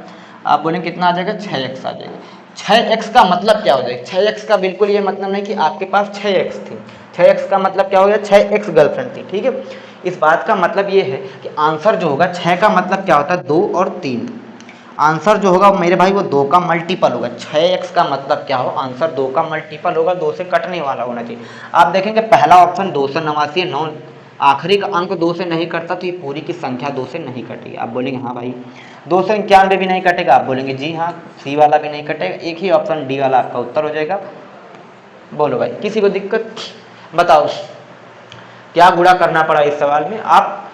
आप बोलेंगे कितना आ जाएगा, 6x आ जाएगा। 6x का मतलब क्या हो जाएगा? 6x का बिल्कुल ये मतलब नहीं कि आपके पास 6x थी। 6x का मतलब क्या हो गया? 6x गर्लफ्रेंड थी, ठीक है। इस बात का मतलब ये है कि आंसर जो होगा 6 का मतलब क्या होता है? 2 और 3। आंसर जो होगा मेरे भाई वो 2 का मल्टीपल होगा। 6x का मतलब क्या हो? आंसर 2 का मल्टीपल होगा, 2 से कटने वाला होना चाहिए। आप देखेंगे पहला ऑप्शन 289 है, 9 आखिरी का अंक 2 से नहीं कटता, तो ये पूरी की संख्या 2 से नहीं कटेगी। आप बोलेंगे हाँ भाई 291 भी नहीं कटेगा? आप बोलेंगे जी हाँ, सी वाला भी नहीं कटेगा। एक ही ऑप्शन डी वाला आपका उत्तर हो जाएगा। बोलो भाई, किसी को दिक्कत? बताओ क्या गुणा करना पड़ा इस सवाल में? आप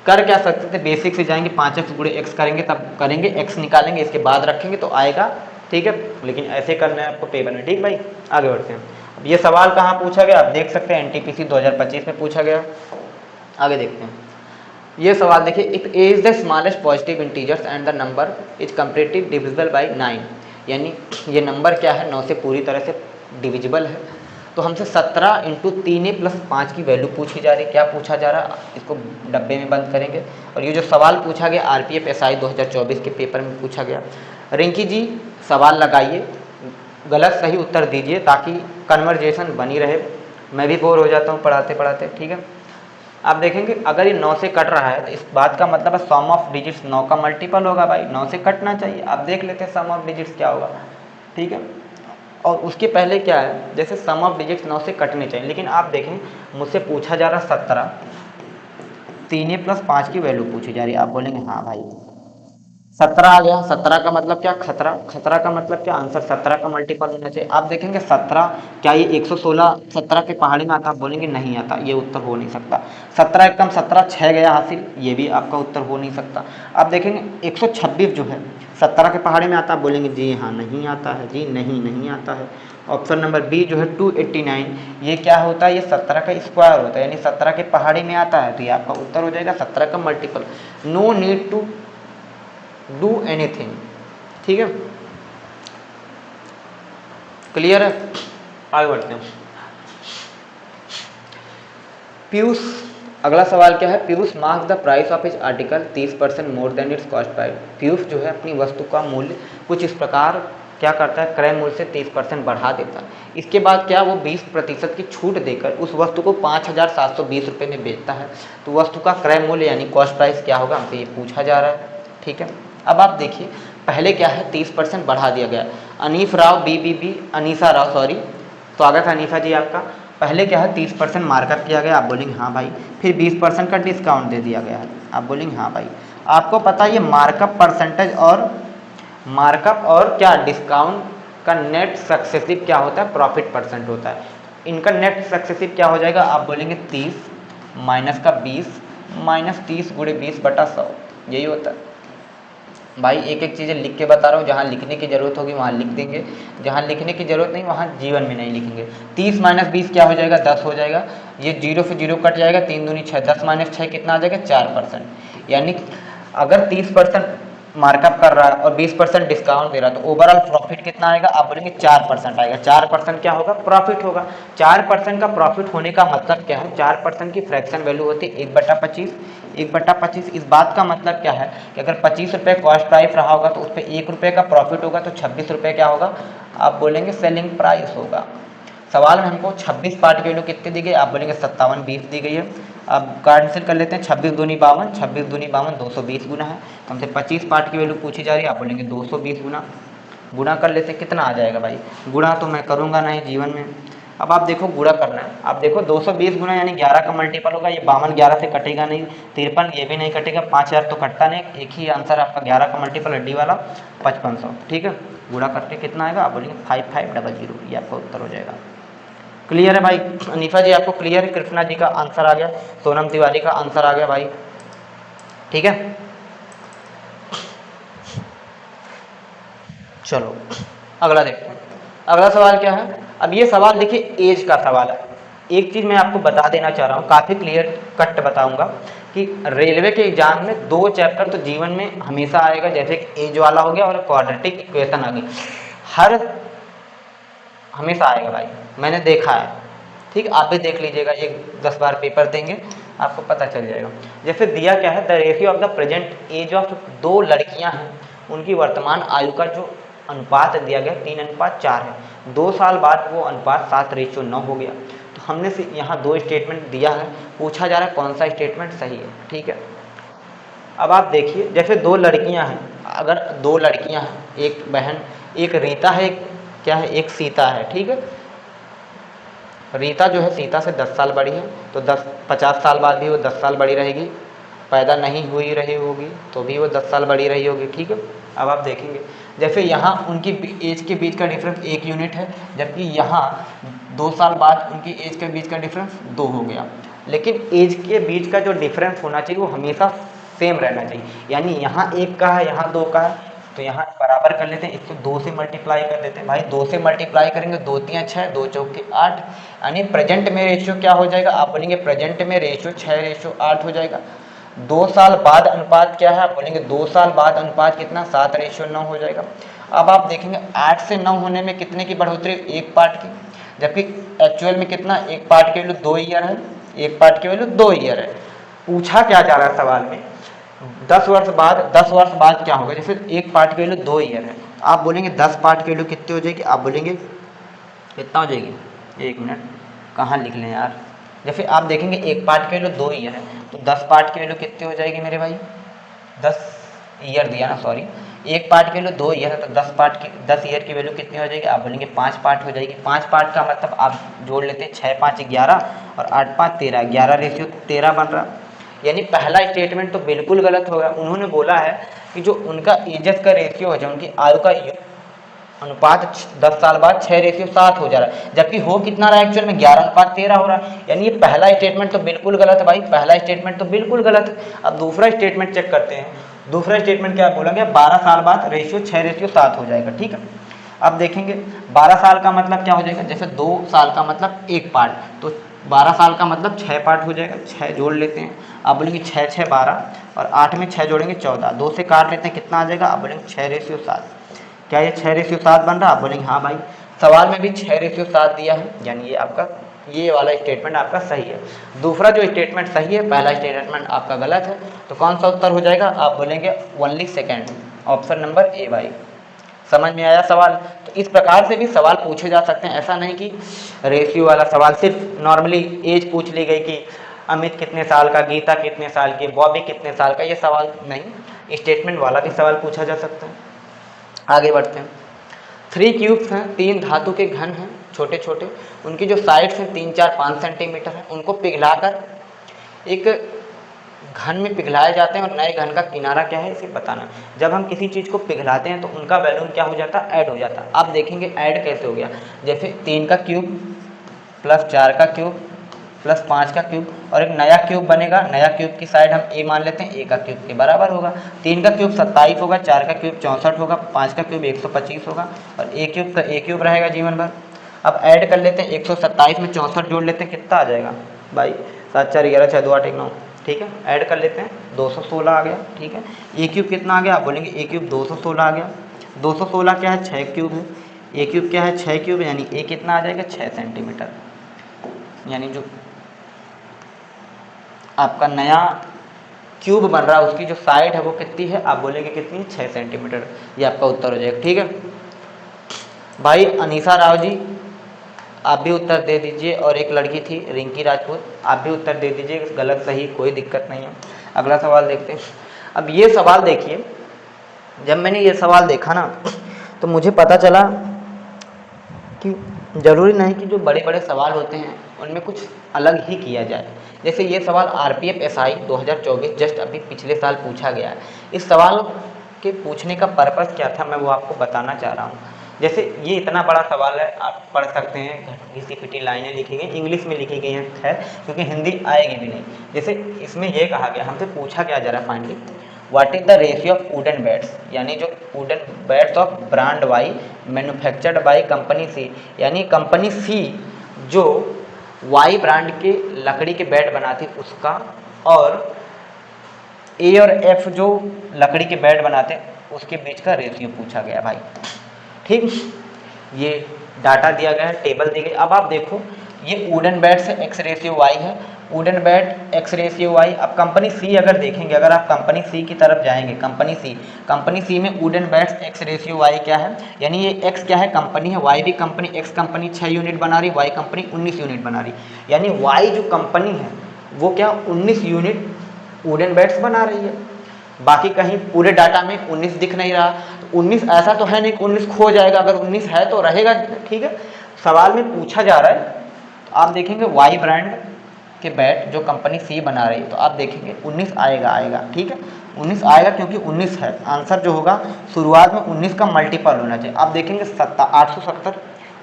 कर क्या सकते थे? बेसिक से जाएंगे, 5x गुणे x करेंगे, तब करेंगे x निकालेंगे, इसके बाद रखेंगे तो आएगा, ठीक है। लेकिन ऐसे करना है आपको पेपर में, ठीक भाई। आगे बढ़ते हैं। अब ये सवाल कहाँ पूछा गया? आप देख सकते हैं NTPC 2025 में पूछा गया। आगे देखते हैं। ये सवाल देखिए, it is the smallest positive integers and the number is completely divisible by 9। यानी ये नंबर क्या है? 9 से पूरी तरह से डिविजिबल है। तो हमसे 17 इंटू 3a प्लस 5 की वैल्यू पूछी जा रही है। क्या पूछा जा रहा है? इसको डब्बे में बंद करेंगे। और ये जो सवाल पूछा गया RPF SI 2024 के पेपर में पूछा गया। रिंकी जी सवाल लगाइए, गलत सही उत्तर दीजिए ताकि कन्वर्जेशन बनी रहे। मैं भी बोर हो जाता हूँ पढ़ाते पढ़ाते, ठीक है। आप देखेंगे अगर ये 9 से कट रहा है तो इस बात का मतलब है सम ऑफ डिजिट्स 9 का मल्टीपल होगा भाई, 9 से कटना चाहिए। आप देख लेते हैं सम ऑफ डिजिट्स क्या होगा, ठीक है। और उसके पहले क्या है? जैसे सम ऑफ डिजिट्स 9 से कटने चाहिए, लेकिन आप देखें मुझसे पूछा जा रहा 17, 3a प्लस 5 की वैल्यू पूछी जा रही है। आप बोलेंगे हाँ भाई 17 आ गया। 17 का मतलब क्या? खतरा। खतरा का मतलब क्या? आंसर 17 का मल्टीपल होना चाहिए। आप देखेंगे 17, क्या ये 116 17 के पहाड़ी में आता? आप बोलेंगे नहीं आता, ये उत्तर हो नहीं सकता। 17 एकम 17, 6 गया हासिल, ये भी आपका उत्तर हो नहीं सकता। आप देखेंगे 126 जो है 17 के पहाड़ी में आता? आप बोलेंगे जी हाँ नहीं आता है, जी नहीं आता है। ऑप्शन नंबर बी जो है 289, ये क्या होता है? ये 17 का स्क्वायर होता है, यानी 17 के पहाड़ी में आता है, तो ये आपका उत्तर हो जाएगा 17 का multiple. No need to do anything, ठीक है। क्लियर है? आगे बढ़ते हैं। पीयूष, अगला सवाल क्या है? Piyush marks the price of his article 30% more than it's cost price. Piyush जो है अपनी वस्तु का मूल्य कुछ इस प्रकार क्या करता है? क्रय मूल्य से 30% बढ़ा देता है। इसके बाद क्या वो 20% की छूट देकर उस वस्तु को 5,720 रुपये में बेचता है। तो वस्तु का क्रय मूल्य यानी कॉस्ट प्राइस क्या होगा? हमसे ये पूछा जा रहा है, ठीक है। अब आप देखिए पहले क्या है? 30% बढ़ा दिया गया। अनीफ राव अनीसा राव सॉरी, स्वागत है अनीसा जी आपका। पहले क्या है? 30% मार्कअप किया गया। आप बोलेंगे हाँ भाई। फिर 20% का डिस्काउंट दे दिया गया है। आप बोलेंगे हाँ भाई। आपको पता है ये मार्कअप परसेंटेज और क्या डिस्काउंट का नेट सक्सेसिव क्या होता है? प्रॉफिट परसेंट होता है। इनका नेट सक्सेसिव क्या हो जाएगा? आप बोलेंगे 30 माइनस का 20 माइनस 30 गुणे 20/100, यही होता है भाई। एक एक चीज़ें लिख के बता रहा हूँ, जहाँ लिखने की जरूरत होगी वहाँ लिख देंगे, जहाँ लिखने की जरूरत नहीं वहाँ जीवन में नहीं लिखेंगे। 30 माइनस 20 क्या हो जाएगा? 10 हो जाएगा। ये 0 से 0 कट जाएगा, 3 दूनी 6, 10 माइनस 6 कितना आ जाएगा? 4%। यानी अगर 30% मार्कअप कर रहा है और 20% डिस्काउंट दे रहा है तो ओवरऑल प्रॉफिट कितना आएगा? आप बोलेंगे 4% आएगा। 4% क्या होगा? प्रॉफिट होगा। 4% का प्रॉफिट होने का मतलब क्या है? 4% की फ्रैक्शन वैल्यू होती है 1/25। 1/25 इस बात का मतलब क्या है कि अगर 25 रुपये कॉस्ट प्राइस रहा होगा तो उस पर 1 रुपये का प्रॉफिट होगा, तो 26 रुपये क्या होगा? आप बोलेंगे सेलिंग प्राइस होगा। सवाल में हमको 26 पार्ट की वैल्यू कितनी दी गई? आप बोलेंगे 57/20 दी गई है। अब कैंसिल कर लेते हैं, 26 दूनी 52, 26 दूनी 52, 220 गुना है। तो हमसे 25 पार्ट की वैल्यू पूछी जा रही है। आप बोलेंगे 220 गुना कर लेते हैं, कितना आ जाएगा भाई? गुणा तो मैं करूँगा नहीं जीवन में। अब आप देखो गुणा करना है। आप देखो 220 गुना यानी 11 का मल्टीपल होगा। ये 52 11 से कटेगा नहीं, 53 ये भी नहीं कटेगा, 5000 तो कटता नहीं। एक ही आंसर आपका 11 का मल्टीपल हड्डी वाला 5500, ठीक है। गुणा करके कितना आएगा? आप बोलेंगे 5500, ये आपका उत्तर हो जाएगा। क्लियर है भाई? अनीफा जी आपको क्लियर है? कृष्णा जी का आंसर आ गया, सोनम तिवारी का आंसर आ गया भाई, ठीक है। चलो अगला देखते हैं। अगला सवाल क्या है? अब ये सवाल देखिए एज का सवाल है। एक चीज़ मैं आपको बता देना चाह रहा हूँ, काफ़ी क्लियर कट बताऊंगा कि रेलवे के एग्जाम में 2 चैप्टर तो जीवन में हमेशा आएगा, जैसे एज वाला हो गया और क्वाड्रेटिक इक्वेशन आ गई, हर हमेशा आएगा भाई, मैंने देखा है, ठीक। आप भी देख लीजिएगा, एक 10 बार पेपर देंगे आपको पता चल जाएगा। जैसे दिया क्या है? The ratio of the present age of 2 लड़कियां हैं, उनकी वर्तमान आयु का जो अनुपात दिया गया 3:4 है। 2 साल बाद वो अनुपात 7:9 हो गया। तो हमने से यहाँ 2 स्टेटमेंट दिया है, पूछा जा रहा है कौन सा स्टेटमेंट सही है। ठीक है, अब आप देखिए जैसे 2 लड़कियां हैं, अगर 2 लड़कियां हैं, एक बहन, एक रीता है, एक क्या है, एक सीता है। ठीक है, रीता जो है सीता से 10 साल बड़ी है, तो 50 साल बाद भी वो 10 साल बड़ी रहेगी, पैदा नहीं हुई रही होगी तो भी वो 10 साल बड़ी रही होगी। ठीक है, अब आप देखेंगे जैसे यहाँ उनकी एज के बीच का डिफरेंस 1 यूनिट है, जबकि यहाँ 2 साल बाद उनकी एज के बीच का डिफरेंस 2 हो गया। लेकिन एज के बीच का जो डिफरेंस होना चाहिए वो हमेशा सेम रहना चाहिए, यानी यहाँ 1 का है, यहाँ 2 का है, तो यहाँ बराबर कर लेते हैं, इसको 2 से मल्टीप्लाई कर देते हैं। भाई 2 से मल्टीप्लाई करेंगे, 2 3 6, 2 चौके 8, यानी प्रेजेंट में रेशियो क्या हो जाएगा, आप बोलेंगे प्रेजेंट में रेशियो 6:8 हो जाएगा। 2 साल बाद अनुपात क्या है, आप बोलेंगे 2 साल बाद अनुपात कितना, 7:9 हो जाएगा। अब आप देखेंगे 8 से 9 होने में कितने की बढ़ोतरी, 1 पार्ट की, जबकि एक्चुअल में कितना, 1 पार्ट की वैल्यू 2 ईयर है, 1 पार्ट की वैल्यू 2 ईयर है। पूछा क्या जा रहा है सवाल में, 10 वर्ष बाद क्या होगा, जैसे 1 पार्ट की वैल्यू 2 ईयर है, आप बोलेंगे 10 पार्ट की वैल्यू कितनी हो जाएगी, आप बोलेंगे कितना हो जाएगी, 1 मिनट कहाँ लिख लें यार, जैसे आप देखेंगे 1 पार्ट की वैल्यू 2 ईयर है, तो 10 पार्ट की वैल्यू कितनी हो जाएगी मेरे भाई, 10 ईयर दिया ना, सॉरी, 1 पार्ट की वैल्यू 2 ईयर है, तो 10 ईयर की वैल्यू कितनी हो जाएगी, आप बोलेंगे 5 पार्ट हो जाएगी। 5 पार्ट का मतलब आप जोड़ लेते हैं, 6 5 11 और 8 5 13, 11:13 बन रहा। यानी पहला स्टेटमेंट तो बिल्कुल गलत होगा। उन्होंने बोला है कि जो उनका एजेस का रेशियो है, जो उनकी आयु का अनुपात 10 साल बाद 6:7 हो जा रहा है, जबकि हो कितना रहा है एक्चुअल में, 11:13 हो रहा है। यानी ये पहला स्टेटमेंट तो बिल्कुल गलत है भाई, पहला स्टेटमेंट तो बिल्कुल गलत है। अब दूसरा स्टेटमेंट चेक करते हैं। दूसरा स्टेटमेंट क्या बोला गया, 12 साल बाद रेशियो 6:7 हो जाएगा। ठीक है, अब देखेंगे 12 साल का मतलब क्या हो जाएगा, जैसे 2 साल का मतलब 1 पार्ट, तो 12 साल का मतलब 6 पार्ट हो जाएगा। 6 जोड़ लेते हैं, आप बोलेंगे 6 6 12 और 8 में 6 जोड़ेंगे 14, 2 से काट लेते हैं, कितना आ जाएगा, आप बोलेंगे 6:7। क्या ये 6:7 बन रहा, आप बोलेंगे हाँ भाई, सवाल में भी 6:7 दिया है, यानी ये आपका ये वाला स्टेटमेंट आपका सही है। दूसरा जो स्टेटमेंट सही है, पहला स्टेटमेंट आपका गलत है, तो कौन सा उत्तर हो जाएगा, आप बोलेंगे only second, option number A भाई। समझ में आया सवाल। तो इस प्रकार से भी सवाल पूछे जा सकते हैं, ऐसा नहीं कि रेशियो वाला सवाल सिर्फ नॉर्मली एज पूछ ली गई कि अमित कितने साल का, गीता कितने साल की, बॉबी कितने साल का, ये सवाल नहीं, स्टेटमेंट वाला भी सवाल पूछा जा सकता है। आगे बढ़ते हैं। 3 क्यूब्स हैं, 3 धातु के घन हैं छोटे छोटे, उनकी जो साइड्स हैं 3 4 5 सेंटीमीटर है, उनको पिघलाकर एक घन में पिघलाए जाते हैं और नए घन का किनारा क्या है इसे बताना। जब हम किसी चीज़ को पिघलाते हैं तो उनका वॉल्यूम क्या हो जाता है, ऐड हो जाता है। आप देखेंगे ऐड कैसे हो गया, जैसे 3 का क्यूब प्लस 4 का क्यूब प्लस 5 का क्यूब और एक नया क्यूब बनेगा। नया क्यूब की साइड हम ए मान लेते हैं, ए का क्यूब के बराबर होगा। 3 का क्यूब 27 होगा, 4 का क्यूब 64 होगा, 5 का क्यूब 125 होगा और ए क्यूब रहेगा जीवन भर। अब ऐड कर लेते हैं, 127 में 64 जोड़ लेते हैं, कितना आ जाएगा भाई, 7 4 11 6 2 8 1 9। ठीक है, ऐड कर लेते हैं, 216 आ गया। ठीक है, ए क्यूब कितना आ गया, आप बोलेंगे ए क्यूब 216 आ गया। 216 क्या है, 6 क्यूब है। ए क्यूब क्या है, 6 क्यूब, यानी ए कितना आ जाएगा, 6 सेंटीमीटर। यानी जो आपका नया क्यूब बन रहा है उसकी जो साइड है वो कितनी है, आप बोलेंगे कितनी, 6 सेंटीमीटर। ये आपका उत्तर हो जाएगा। ठीक है भाई, अनीसा राव जी आप भी उत्तर दे दीजिए, और एक लड़की थी रिंकी राजपूत, आप भी उत्तर दे दीजिए, गलत सही कोई दिक्कत नहीं है। अगला सवाल देखते हैं। अब ये सवाल देखिए, जब मैंने ये सवाल देखा ना तो मुझे पता चला कि ज़रूरी नहीं कि जो बड़े बड़े सवाल होते हैं उनमें कुछ अलग ही किया जाए। जैसे ये सवाल RPF SI 2024 जस्ट अभी पिछले साल पूछा गया है। इस सवाल के पूछने का पर्पस क्या था, मैं वो आपको बताना चाह रहा हूँ। जैसे ये इतना बड़ा सवाल है, आप पढ़ सकते हैं, घिसी पिटी लाइनें लिखी गई, इंग्लिश में लिखी गई हैं, खैर क्योंकि हिंदी आएगी भी नहीं। जैसे इसमें ये कहा गया, हमसे पूछा क्या जा रहा है finally, what is the ratio of wooden beds, यानी जो wooden beds of brand Y manufactured by company C, यानी कंपनी सी जो वाई ब्रांड के लकड़ी के बेड बनाती उसका, और ए और एफ जो लकड़ी के बेड बनाते उसके बीच का रेशियो पूछा गया भाई। ठीक, ये डाटा दिया गया है, टेबल दी गई। अब आप देखो ये वुडन बेड से एक्स रेशियो वाई है, wooden bed X ratio Y. अब कंपनी सी अगर देखेंगे, अगर आप कंपनी सी की तरफ जाएंगे, कंपनी सी में wooden beds X ratio Y क्या है, यानी ये एक्स क्या है, कंपनी है, वाई भी कंपनी, एक्स कंपनी 6 यूनिट बना रही, वाई कंपनी 19 यूनिट बना रही, यानी वाई जो कंपनी है वो क्या 19 यूनिट वुडन बेड्स बना रही है। बाकी कहीं पूरे डाटा में 19 दिख नहीं रहा, तो 19 ऐसा तो है नहीं कि 19 खो जाएगा, अगर 19 है तो रहेगा, ठीक है। सवाल में पूछा जा रहा है, तो आप देखेंगे वाई ब्रांड के बैट जो कंपनी सी बना रही है, तो आप देखेंगे 19 आएगा, ठीक है, 19 आएगा क्योंकि 19 है। आंसर जो होगा शुरुआत में 19 का मल्टीपल होना चाहिए। आप देखेंगे 870,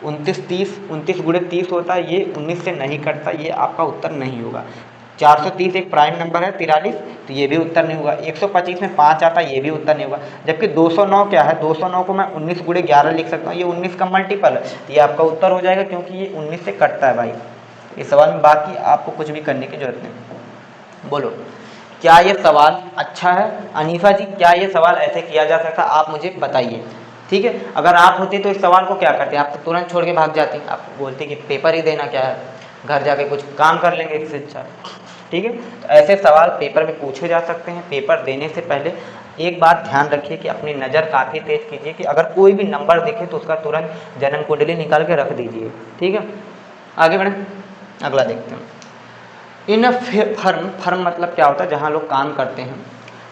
29 30, 29 गुणे 30 होता है, ये 19 से नहीं कटता, ये आपका उत्तर नहीं होगा। 430 एक प्राइम नंबर है, 43, तो ये भी उत्तर नहीं होगा। 125 में 5 आता है, ये भी उत्तर नहीं होगा। जबकि 209 क्या है, 209 को मैं 19 गुणे 11 लिख सकता हूँ, ये 19 का मल्टीपल है, तो ये आपका उत्तर हो जाएगा क्योंकि ये 19 से कटता है भाई इस सवाल में। बाकी आपको कुछ भी करने की जरूरत नहीं। बोलो क्या ये सवाल अच्छा है? अनीफा जी क्या ये सवाल ऐसे किया जा सकता, आप मुझे बताइए, ठीक है। अगर आप होते तो इस सवाल को क्या करते, आप तो तुरंत छोड़ के भाग जाते, आप बोलते कि पेपर ही देना क्या है, घर जाके कुछ काम कर लेंगे इससे अच्छा, ठीक है। तो ऐसे सवाल पेपर में पूछे जा सकते हैं। पेपर देने से पहले एक बात ध्यान रखिए कि अपनी नज़र काफ़ी तेज कीजिए कि अगर कोई भी नंबर दिखे तो उसका तुरंत जन्म कुंडली निकाल के रख दीजिए, ठीक है। आगे बढ़ें, अगला देखते हैं। इन फर्म मतलब क्या होता है, जहाँ लोग काम करते हैं,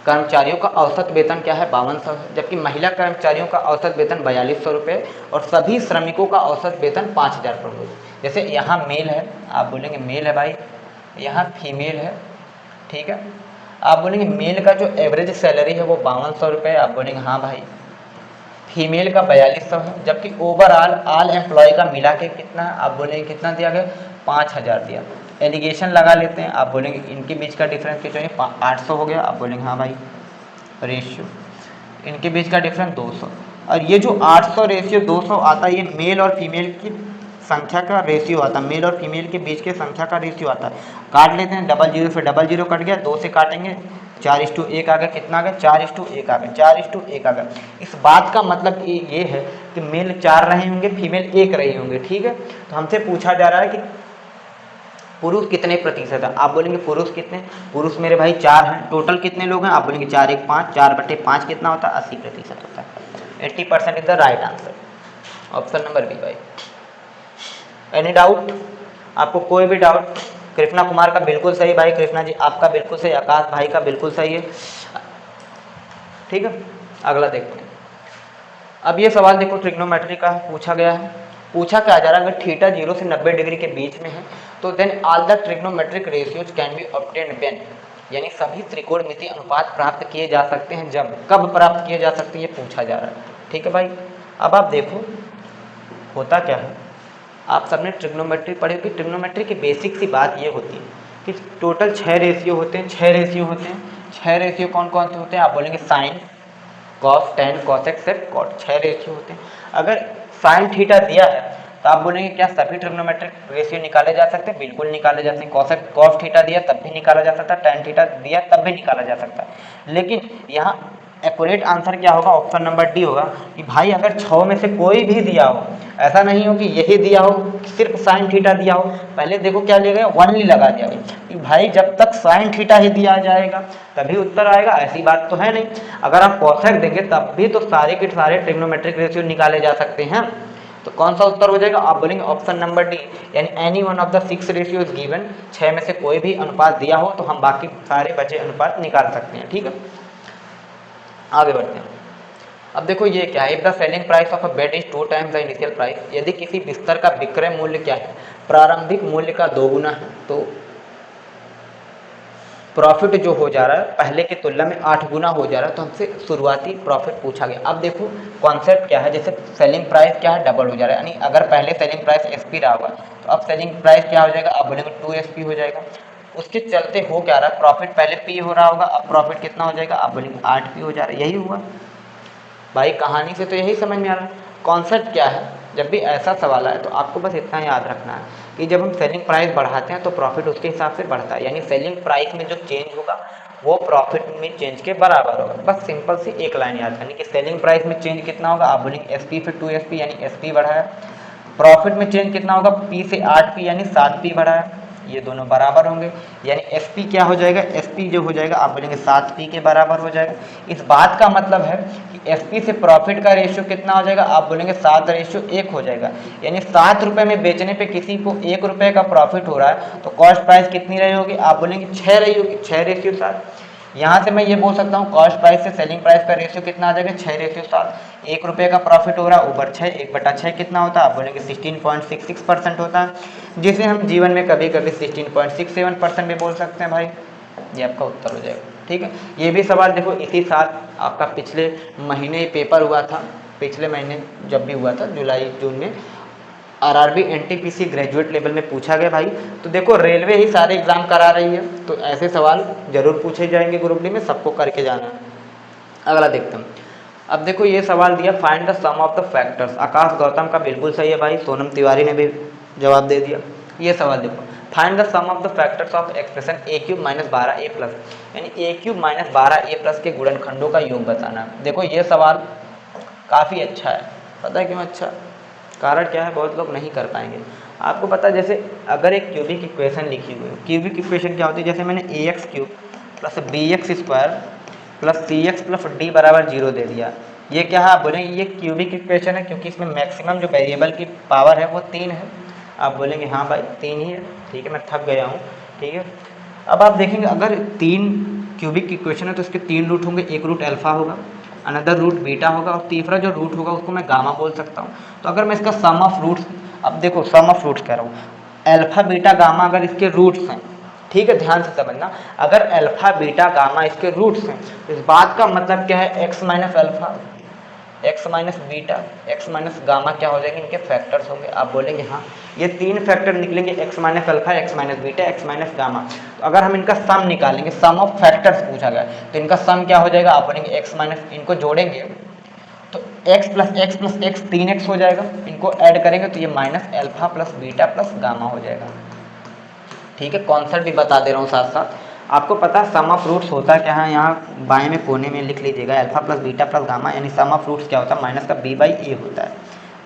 कर्मचारियों का औसत वेतन क्या है 5200 है, जबकि महिला कर्मचारियों का औसत वेतन 4200 रुपये और सभी श्रमिकों का औसत वेतन 5000 रुपये। जैसे यहाँ मेल है, आप बोलेंगे मेल है भाई, यहाँ फीमेल है, ठीक है। आप बोलेंगे मेल का जो एवरेज सैलरी है वो 5200 रुपये, आप बोलेंगे हाँ भाई। फीमेल का 4200 है, जबकि ओवरऑल ऑल एम्प्लॉय का मिला के कितना, आप बोलेंगे कितना दिया गया, 5000 दिया। एलिगेशन लगा लेते हैं, आप बोलेंगे इनके बीच का डिफरेंस कितना है, 800 हो गया, आप बोलेंगे हाँ भाई। रेशियो इनके बीच का डिफरेंस 200, और ये जो 800 रेशियो 200 आता है, ये मेल और फीमेल की संख्या का रेशियो आता है, मेल और फीमेल के बीच के संख्या का रेशियो आता है। काट लेते हैं, 00 से 00 कट गया, 2 से काटेंगे 4:1 आ गया, कितना आ गया 4:1 आ गया, 4:1 आ गया। इस बात का मतलब ये है कि मेल 4 रहे होंगे, फीमेल 1 रही होंगे, ठीक है। तो हमसे पूछा जा रहा है कि पुरुष कितने प्रतिशत है, आप बोलेंगे पुरुष कितने, पुरुष मेरे भाई 4 हैं, टोटल कितने लोग हैं, आप बोलेंगे 4 1 5, 4/5 कितना होता है 80% होता है। 80% is the right answer, option number B भाई। एनी डाउट, आपको कोई भी डाउट? कृष्णा कुमार का बिल्कुल सही भाई, कृष्णा जी आपका बिल्कुल सही, आकाश भाई का बिल्कुल सही है, ठीक है। अगला देखते हैं। अब ये सवाल देखो ट्रिग्नोमेट्री का पूछा गया है। पूछा क्या जा रहा है, अगर थीटा 0 से 90 डिग्री के बीच में है तो then all the trigonometric ratios can be obtained when, यानी सभी त्रिकोणमितीय अनुपात प्राप्त किए जा सकते हैं जब, कब प्राप्त किए जा सकते हैं ये पूछा जा रहा है, ठीक है भाई। अब आप देखो होता क्या है, आप सबने ट्रिग्नोमेट्री पढ़ी होगी, ट्रिग्नोमेट्री की बेसिक सी बात ये होती है कि टोटल 6 रेशियो होते हैं, 6 रेशियो होते हैं। 6 रेशियो कौन कौन से होते हैं, आप बोलेंगे साइन, कॉस, टेन, कॉसेक, सेक, कॉट, 6 रेशियो होते हैं। अगर साइन थीटा दिया है तो आप बोलेंगे क्या सभी ट्रिग्नोमेट्रिक रेशियो निकाले जा सकते हैं, बिल्कुल निकाले जा सकते हैं। कॉसेक कॉस थीटा दिया तब भी निकाला जा सकता है, टेन थीटा दिया तब भी निकाला जा सकता है। लेकिन यहाँ एक्यूरेट आंसर क्या होगा, ऑप्शन नंबर डी होगा कि भाई अगर 6 में से कोई भी दिया हो, ऐसा नहीं हो कि यही दिया हो, सिर्फ साइन थीटा दिया हो, पहले देखो क्या लिया गया, ओनली लगा दिया गया कि भाई जब तक साइन थीटा ही दिया जाएगा तभी उत्तर आएगा, ऐसी बात तो है नहीं। अगर आप कॉसेक देंगे तब भी तो सारे के सारे ट्रिग्नोमेट्रिक रेशियो निकाले जा सकते हैं, तो कौन सा उत्तर हो जाएगा, आप बोलेंगे ऑप्शन नंबर डी, यानी any one of the 6 ratio is given. 6 में से कोई भी अनुपात दिया हो तो हम बाकी सारे बचे अनुपात निकाल सकते हैं, ठीक है। आगे बढ़ते हैं। अब देखो ये क्या है, if the selling price of a bed is 2 times the initial price, यदि किसी बिस्तर का विक्रय मूल्य क्या है, प्रारंभिक मूल्य का 2 गुना है, तो प्रॉफिट जो हो जा रहा है पहले की तुलना में 8 गुना हो जा रहा है, तो हमसे शुरुआती प्रॉफिट पूछा गया। अब देखो कॉन्सेप्ट क्या है, जैसे सेलिंग प्राइस क्या है, डबल हो जा रहा है, यानी अगर पहले सेलिंग प्राइस एसपी रहा होगा तो अब सेलिंग प्राइस क्या हो जाएगा, आप बोलेंगे 2SP हो जाएगा। उसके चलते हो क्या रहा है, प्रॉफिट पहले पी हो रहा होगा, अब प्रॉफिट कितना हो जाएगा, आप बोलेंगे 8P हो जा रहा है, यही हुआ भाई। कहानी से तो यही समझ में आ रहा है। कॉन्सेप्ट क्या है, जब भी ऐसा सवाल आए तो आपको बस इतना याद रखना है कि जब हम सेलिंग प्राइस बढ़ाते हैं तो प्रॉफिट उसके हिसाब से बढ़ता है, यानी सेलिंग प्राइस में जो चेंज होगा वो प्रॉफिट में चेंज के बराबर होगा। बस सिंपल सी एक लाइन याद करनी कि सेलिंग प्राइस में चेंज कितना होगा, आप बोलेंगे SP पे 2SP, यानी SP बढ़ा है, प्रॉफिट में चेंज कितना होगा, पी से 8p यानी 7p बढ़ा है, ये दोनों बराबर होंगे, यानी एसपी क्या हो जाएगा, एसपी जो हो जाएगा आप बोलेंगे 7p के बराबर हो जाएगा। इस बात का मतलब है कि एसपी से प्रॉफिट का रेशियो कितना हो जाएगा, आप बोलेंगे 7:1 हो जाएगा, यानी 7 रुपये में बेचने पे किसी को 1 रुपये का प्रॉफिट हो रहा है तो कॉस्ट प्राइस कितनी रही होगी, आप बोलेंगे 6 रही होगी, 6:7। यहाँ से मैं ये बोल सकता हूँ कॉस्ट प्राइस से सेलिंग प्राइस का रेशियो कितना आ जाएगा, 6:7। 1 रुपये का प्रॉफिट हो रहा है ऊपर 6, 1/6 कितना होता है, आप बोलेंगे 16.66% होता है, जिसे हम जीवन में कभी कभी 16.67% भी बोल सकते हैं भाई। ये आपका उत्तर हो जाएगा, ठीक है। ये भी सवाल देखो इसी साल आपका पिछले महीने पेपर हुआ था, पिछले महीने जब भी हुआ था जुलाई जून में, आरआरबी एनटीपीसी ग्रेजुएट लेवल में पूछा गया भाई। तो देखो रेलवे ही सारे एग्जाम करा रही है तो ऐसे सवाल जरूर पूछे जाएंगे ग्रुप डी में, सबको करके जाना है। अगला देखते हैं। अब देखो ये सवाल दिया, find the sum of the factors. Akash Gautam का बिल्कुल सही है भाई, सोनम तिवारी ने भी जवाब दे दिया। ये सवाल देखो, find the sum of the factors of expression a³ - 12a+, यानी a³ - 12a+ के गुणनखंडों का योग बताना। देखो ये सवाल काफ़ी अच्छा है, पता है क्यों अच्छा, कारण क्या है, बहुत लोग नहीं कर पाएंगे। आपको पता है जैसे अगर एक क्यूबिक इक्वेशन लिखी हुई है, क्यूबिक इक्वेशन क्या होती है, जैसे मैंने ax³ + bx² + cx + d = 0 दे दिया, ये क्या है, आप बोलेंगे ये क्यूबिक इक्वेशन है क्योंकि इसमें मैक्सिमम जो वेरिएबल की पावर है वो 3 है, आप बोलेंगे हाँ भाई 3 ही है, ठीक है, मैं थक गया हूँ, ठीक है। अब आप देखेंगे अगर 3 क्यूबिक इक्वेशन है तो इसके 3 रूट होंगे, एक रूट अल्फा होगा, अनदर रूट बीटा होगा और तीसरा जो रूट होगा उसको मैं गामा बोल सकता हूँ। तो अगर मैं इसका सम ऑफ रूट्स, अब देखो सम ऑफ रूट्स कह रहा हूँ, अल्फा बीटा गामा अगर इसके रूट्स हैं, ठीक है, ध्यान से समझना, अगर अल्फा बीटा गामा इसके रूट्स हैं तो इस बात का मतलब क्या है, x minus alpha, x minus beta, x minus gamma क्या हो जाएंगे, इनके फैक्टर्स होंगे, आप बोलेंगे हाँ, ये 3 फैक्टर निकलेंगे, x minus alpha, x minus beta, x minus gamma. तो अगर हम इनका सम निकालेंगे, सम ऑफ फैक्टर्स पूछा गया, तो इनका सम क्या हो जाएगा, आप बोलेंगे एक्स माइनस, इनको जोड़ेंगे तो x + x 3x हो जाएगा, इनको ऐड करेंगे तो ये minus alpha plus beta plus gamma हो जाएगा, ठीक है। कॉन्सेप्ट भी बता दे रहा हूँ साथ साथ, आपको पता है सम ऑफ रूट्स होता है क्या है, यहाँ बाएं में कोने में लिख लीजिएगा, alpha plus beta plus gamma, यानी सम ऑफ रूट्स क्या होता है, माइनस का b/a होता है,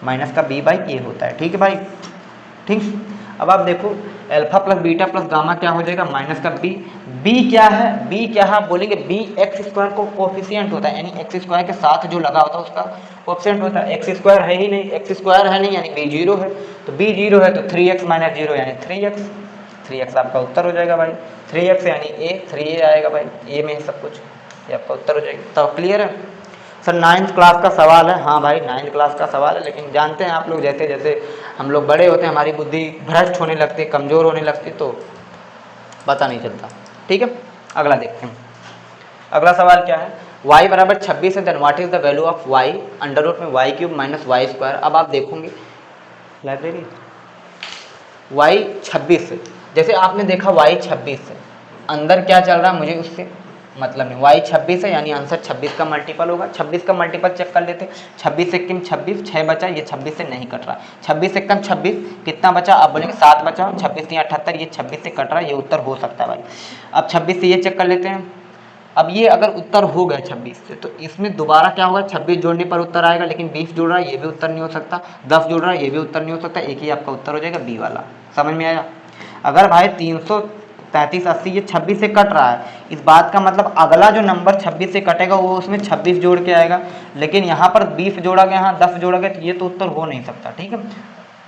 माइनस का b/a होता है, ठीक है भाई, ठीक। अब आप देखो alpha plus beta plus gamma क्या हो जाएगा, माइनस का b क्या है, b क्या है, आप बोलेंगे b x² को कोफिशिएंट होता है, यानी x² के साथ जो लगा होता है उसका कोफिशिएंट होता है, x² है ही नहीं, x² है नहीं यानी b 0 है, तो b 0 है तो 3x - 0 यानी 3x, 3x आपका उत्तर हो जाएगा भाई, 3x यानी a, 3a आएगा भाई, a में सब कुछ, ये आपका उत्तर हो जाएगा। तो क्लियर है सर, 9th क्लास का सवाल है, हाँ भाई 9th क्लास का सवाल है, लेकिन जानते हैं आप लोग जैसे जैसे हम लोग बड़े होते हैं हमारी बुद्धि भ्रष्ट होने लगती है, कमज़ोर होने लगती है, तो पता नहीं चलता, ठीक है। अगला देखते हैं, अगला सवाल क्या है, y = 26 है, then what is the value of y under root में y³ - y²। अब आप देखोगे लाइब्रेरी y 26 है, जैसे आपने देखा y 26 है, अंदर क्या चल रहा है मुझे उससे मतलब नहीं, y 26 है यानी आंसर 26 का मल्टीपल होगा, 26 का मल्टीपल चेक कर लेते हैं, 26 से कम 26, 6 बचा, ये 26 से नहीं कट रहा, 26 से कम 26 कितना बचा, आप बोलेंगे 7 बचा, 26 से 78, ये 26 से कट रहा है, ये उत्तर हो सकता है भाई। अब 26 से ये चेक कर लेते हैं, अब ये अगर उत्तर हो गया 26 से तो इसमें दोबारा क्या होगा, 26 जोड़ने पर उत्तर आएगा, लेकिन 20 जुड़ रहा है ये भी उत्तर नहीं हो सकता, 10 जुड़ रहा है ये भी उत्तर नहीं हो सकता, एक ही आपका उत्तर हो जाएगा बी वाला, समझ में आया। अगर भाई 333 80 ये 26 से कट रहा है, इस बात का मतलब अगला जो नंबर 26 से कटेगा वो उसमें 26 जोड़ के आएगा, लेकिन यहाँ पर 20 जोड़ा गया, यहाँ 10 जोड़ा गया, तो ये तो उत्तर हो नहीं सकता, ठीक है,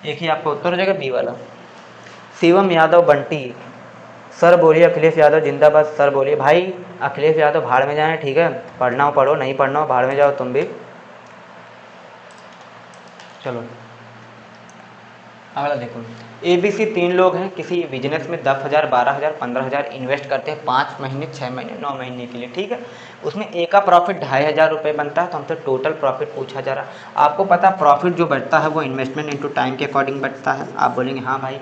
एक ही आपका उत्तर हो जाएगा बी वाला। शिवम यादव बंटी, सर बोलिए अखिलेश यादव जिंदाबाद, सर बोलिए भाई अखिलेश यादव भाड़ में जाएं, ठीक है, पढ़ना हो पढ़ो, नहीं पढ़ना हो भाड़ में जाओ तुम भी। चलो अगला देखो, ABC 3 लोग हैं, किसी बिजनेस में 10,000 12,000 15,000 इन्वेस्ट करते हैं 5 महीने 6 महीने 9 महीने के लिए, ठीक है, उसमें ए का प्रॉफिट 2,500 रुपये बनता है, तो हमसे टोटल प्रॉफिट पूछा जा रहा है। आपको पता है प्रॉफिट जो बढ़ता है वो इन्वेस्टमेंट इनटू टाइम के अकॉर्डिंग बढ़ता है, आप बोलेंगे हाँ भाई।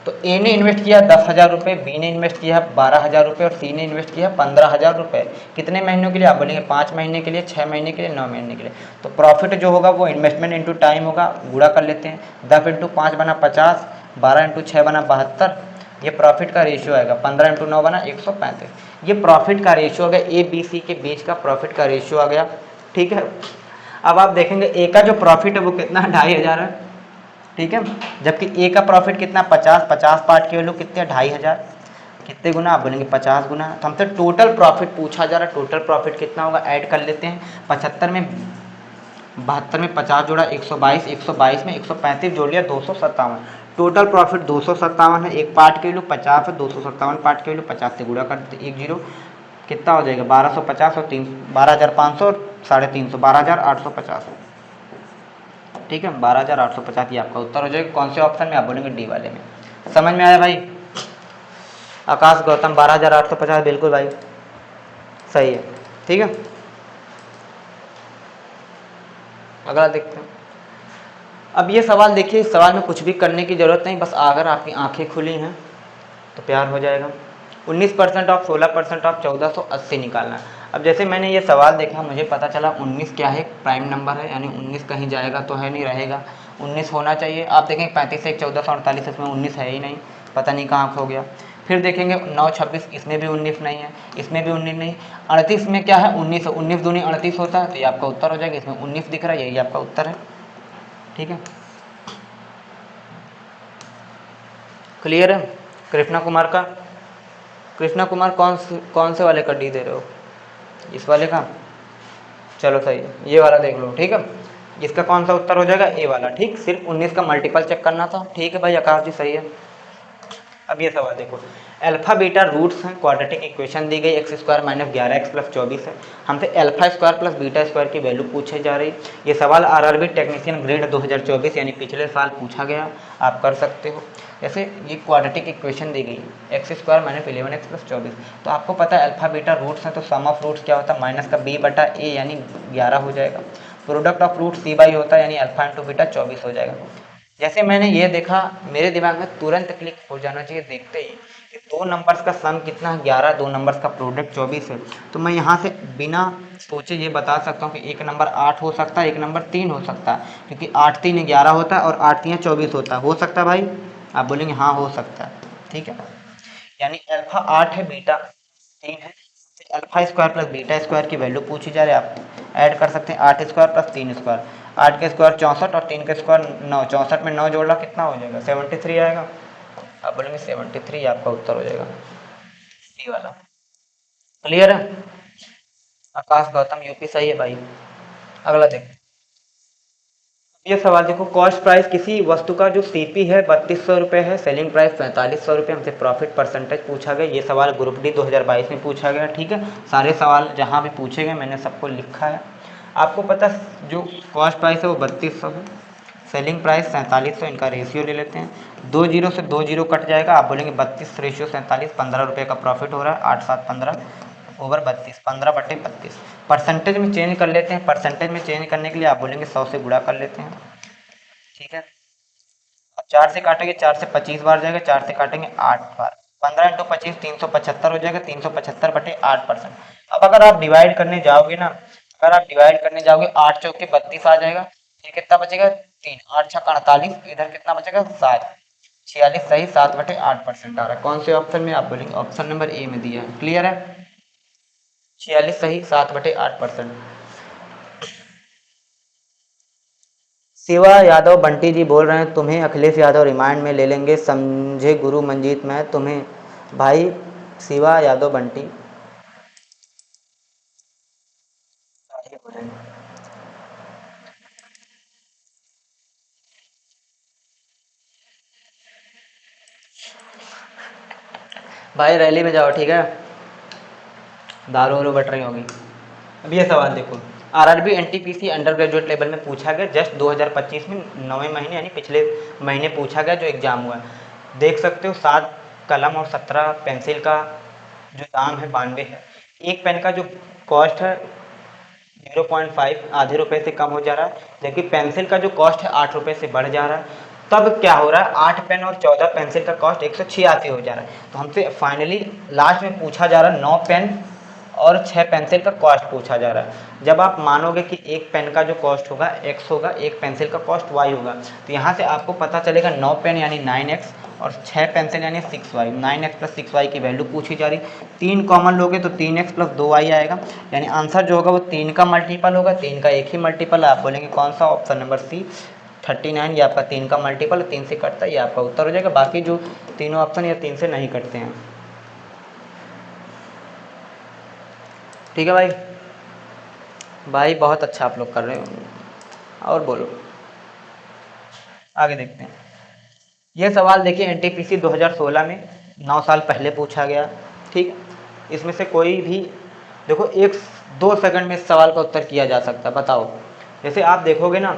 तो ए ने इन्वेस्ट किया 10,000 रुपये, बी ने इन्वेस्ट किया 12,000 रुपये और सी ने इन्वेस्ट किया 15,000 रुपये, कितने महीनों के लिए, आप बोलेंगे 5 महीने के लिए, 6 महीने के लिए, 9 महीने के लिए। तो प्रॉफिट जो होगा वो इन्वेस्टमेंट इंटू टाइम होगा, गुणा कर लेते हैं, 10 × 5 बना 50, 12 × 6 बना 72, ये प्रॉफिट का रेशियो आएगा, 15 × 9 बना 135, ये प्रॉफिट का रेशियो आ गया, ए बी सी के बीच का प्रॉफिट का रेशियो आ गया, ठीक है। अब आप देखेंगे ए का जो प्रॉफिट है वो कितना है, 2,500 है, ठीक है। जबकि ए का प्रॉफिट कितना 50, 50 पार्ट की वैल्यू कितने 2500, कितने गुना आप बोलेंगे 50 गुना। तो हमसे टोटल प्रॉफिट पूछा जा रहा है, टोटल प्रॉफिट कितना होगा ऐड कर लेते हैं। 75 में 72 में 50 जोड़ा 122, 122 में 135 जोड़ लिया 257। टोटल प्रॉफिट 257 है। एक पार्ट की वैल्यू 50 है, 257 पार्ट की वैल्यू 50 से गुणा कर देते, एक जीरो कितना हो जाएगा 1250 और 3 12,500 और 350, 12,850। ठीक है, 12,850 ये आपका उत्तर हो जाएगा। कौन से ऑप्शन में आप बोलेंगे डी वाले में। समझ में आया भाई। आकाश गौतम 12,850 बिल्कुल भाई सही है। ठीक है, अगला देखते हैं। अब ये सवाल देखिए, इस सवाल में कुछ भी करने की ज़रूरत नहीं, बस अगर आपकी आंखें खुली हैं तो प्यार हो जाएगा। 19% ऑफ 16% ऑफ 1480 निकालना है। अब जैसे मैंने ये सवाल देखा, मुझे पता चला 19 क्या है, प्राइम नंबर है, यानी 19 कहीं जाएगा तो है नहीं, रहेगा 19 होना चाहिए। आप देखेंगे 35 से 1448, इसमें 19 है ही नहीं, पता नहीं कहाँ खो गया। फिर देखेंगे 9 26, इसमें भी 19 नहीं है, इसमें भी 19 नहीं। 38 में क्या है 19 है, 19 दूनी 38 होता है, तो ये आपका उत्तर हो जाएगा। इसमें 19 दिख रहा है, यही आपका उत्तर है। ठीक है, क्लियर है। कृष्णा कुमार का, कृष्णा कुमार कौन से वाले का डी दे रहे हो, इस वाले का, चलो सही है, ये वाला देख लो। ठीक है, इसका कौन सा उत्तर हो जाएगा ए वाला। ठीक, सिर्फ 19 का मल्टीपल चेक करना था। ठीक है भाई, आकाश जी सही है। अब ये सवाल देखो, अल्फा बीटा रूट्स हैं, क्वाड्रेटिक इक्वेशन दी गई, x square minus 11x plus 24 है। हमसे alpha square plus beta square की वैल्यू पूछे जा रही। ये सवाल आरआरबी टेक्नीशियन ग्रेड 2024 यानी पिछले साल पूछा गया, आप कर सकते हो। जैसे ये क्वाड्रेटिक इक्वेशन दी गई, x square minus 11x plus 24, तो आपको पता है अल्फा बीटा रूट्स हैं, तो सम ऑफ रूट्स क्या होता है माइनस का b बटा ए यानी 11 हो जाएगा। Product of root C by होता है, यानी अल्फा इंटू बीटा 24 हो जाएगा। जैसे मैंने ये देखा, मेरे दिमाग में तुरंत क्लिक हो जाना चाहिए देखते ही कि दो नंबर्स का सम कितना है 11, दो नंबर्स का प्रोडक्ट 24 है। तो मैं यहाँ से बिना सोचे ये बता सकता हूँ कि एक नंबर 8 हो सकता है, एक नंबर 3 हो सकता है, क्योंकि 8 3 11 होता है और 8 3 24 होता है। हो सकता है भाई, आप बोलेंगे हाँ हो सकता है। ठीक है, यानी अल्फा 8 है, बीटा 3 है। Alpha square plus beta square की वैल्यू पूछी जा रही है, आप ऐड कर सकते हैं 8 स्क्वायर प्लस 3 स्क्वायर। 8 के स्क्वायर 64 और 3 के स्क्वायर 9, 64 में 9 जोड़ना कितना हो जाएगा 73 आएगा। आप बोलेंगे 73 आपका उत्तर हो जाएगा, डी वाला। क्लियर है। आकाश गौतम यूपी सही है भाई। अगला देखो, ये सवाल देखो, कॉस्ट प्राइस किसी वस्तु का जो सीपी है 3200 रुपये है, सेलिंग प्राइस 4500 रुपये, हमसे प्रॉफिट परसेंटेज पूछा गया। ये सवाल ग्रुप डी 2022 में पूछा गया। ठीक है, सारे सवाल जहाँ भी पूछे गए मैंने सबको लिखा है। आपको पता जो कॉस्ट प्राइस है वो 3200 है, सेलिंग प्राइस 4700, इनका रेशियो ले लेते हैं। 2 जीरो से 2 जीरो कट जाएगा, आप बोलेंगे 32 रेशियो 47, 15 रुपये का प्रॉफिट हो रहा है, 8 7 15 ओवर 32, 15/32। परसेंटेज में चेंज कर लेते हैं, परसेंटेज में चेंज करने के लिए आप बोलेंगे 100 से गुणा कर लेते हैं। ठीक है, अब 4 से काटेंगे, 4 से 25 बार जाएगा, 4 से काटेंगे 8 बार, 15 इंटू 25 375 हो जाएगा, 375/8%। अब अगर आप डिवाइड करने जाओगे ना, अगर आप डिवाइड करने जाओगे 8 चौके 32 आ जाएगा, फिर कितना बचेगा 3, 8 छक्का 48, इधर कितना बचेगा 7, 46 सही, 7/8% आ रहा है। कौन से ऑप्शन में आप बोलेंगे, ऑप्शन नंबर ए में दिया है। क्लियर है, 46 सही, 7/8%। शिवा यादव बंटी जी बोल रहे हैं, तुम्हें अखिलेश यादव रिमांड में ले लेंगे, समझे गुरु मंजीत। मैं तुम्हें भाई शिवा यादव बंटी भाई रैली में जाओ, ठीक है, दारू वारू बट रही होगी। अब ये सवाल देखो, RRB NTPC under graduate level में पूछा गया, जस्ट 2025 में 9वें महीने यानी पिछले महीने पूछा गया जो एग्जाम हुआ है। देख सकते हो 7 कलम और 17 पेंसिल का जो दाम है 92 है। एक पेन का जो कॉस्ट है 0.5 आधे रुपये से कम हो जा रहा है, जबकि पेंसिल का जो कॉस्ट है 8 रुपये से बढ़ जा रहा है। तब क्या हो रहा है, 8 पेन और 14 पेंसिल का कॉस्ट 186 हो जा रहा है। तो हमसे फाइनली लास्ट में पूछा जा रहा है 9 पेन और 6 पेंसिल का कॉस्ट पूछा जा रहा है। जब आप मानोगे कि एक पेन का जो कॉस्ट होगा x होगा, एक पेंसिल का कॉस्ट y होगा, तो यहाँ से आपको पता चलेगा 9 पेन यानी 9x और 6 पेंसिल यानी 6y। 9x प्लस 6y की वैल्यू पूछी जा रही। 3 कॉमन लोगे तो 3x प्लस 2y आएगा, यानी आंसर जो होगा वो 3 का मल्टीपल होगा, 3 का एक ही मल्टीपल है। आप बोलेंगे कौन सा, ऑप्शन नंबर सी 39 ये आपका 3 का मल्टीपल, 3 से कटता है, ये आपका उत्तर हो जाएगा। बाकी जो तीनों ऑप्शन ये 3 से नहीं कटते हैं। ठीक है भाई, भाई बहुत अच्छा आप लोग कर रहे हो। और बोलो, आगे देखते हैं। ये सवाल देखिए एनटीपीसी 2016 में 9 साल पहले पूछा गया। ठीक है, इसमें से कोई भी देखो 1-2 सेकंड में इस सवाल का उत्तर किया जा सकता है। बताओ, जैसे आप देखोगे ना,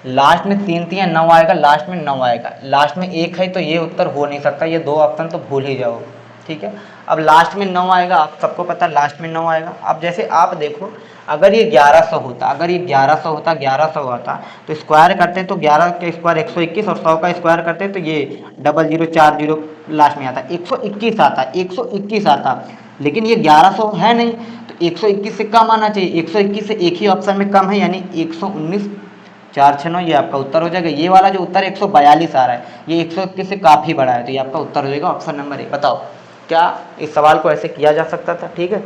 लास्ट में 3 9 आएगा, लास्ट में 9 आएगा, लास्ट में 1 है तो ये उत्तर हो नहीं सकता, ये 2 ऑप्शन तो भूल ही जाओ। ठीक है, अब लास्ट में 9 आएगा, आप सबको पता है लास्ट में 9 आएगा। अब जैसे आप देखो, अगर ये 1100 होता, अगर ये 1100 होता, 1100 होता तो स्क्वायर करते तो 11 के स्क्वायर 121 और 100 का स्क्वायर करते तो ये 0040 लास्ट में आता, 121 आता, 121 आता। लेकिन ये 1100 है नहीं, तो 121 से कम आना चाहिए, 121 से एक ही ऑप्शन में कम है, यानी 119, 4 6 9 ये आपका उत्तर हो जाएगा। ये वाला जो उत्तर 142 आ रहा है, ये 121 से काफ़ी बड़ा है, तो ये आपका उत्तर हो जाएगा ऑप्शन नंबर 1। बताओ, क्या इस सवाल को ऐसे किया जा सकता था? ठीक है,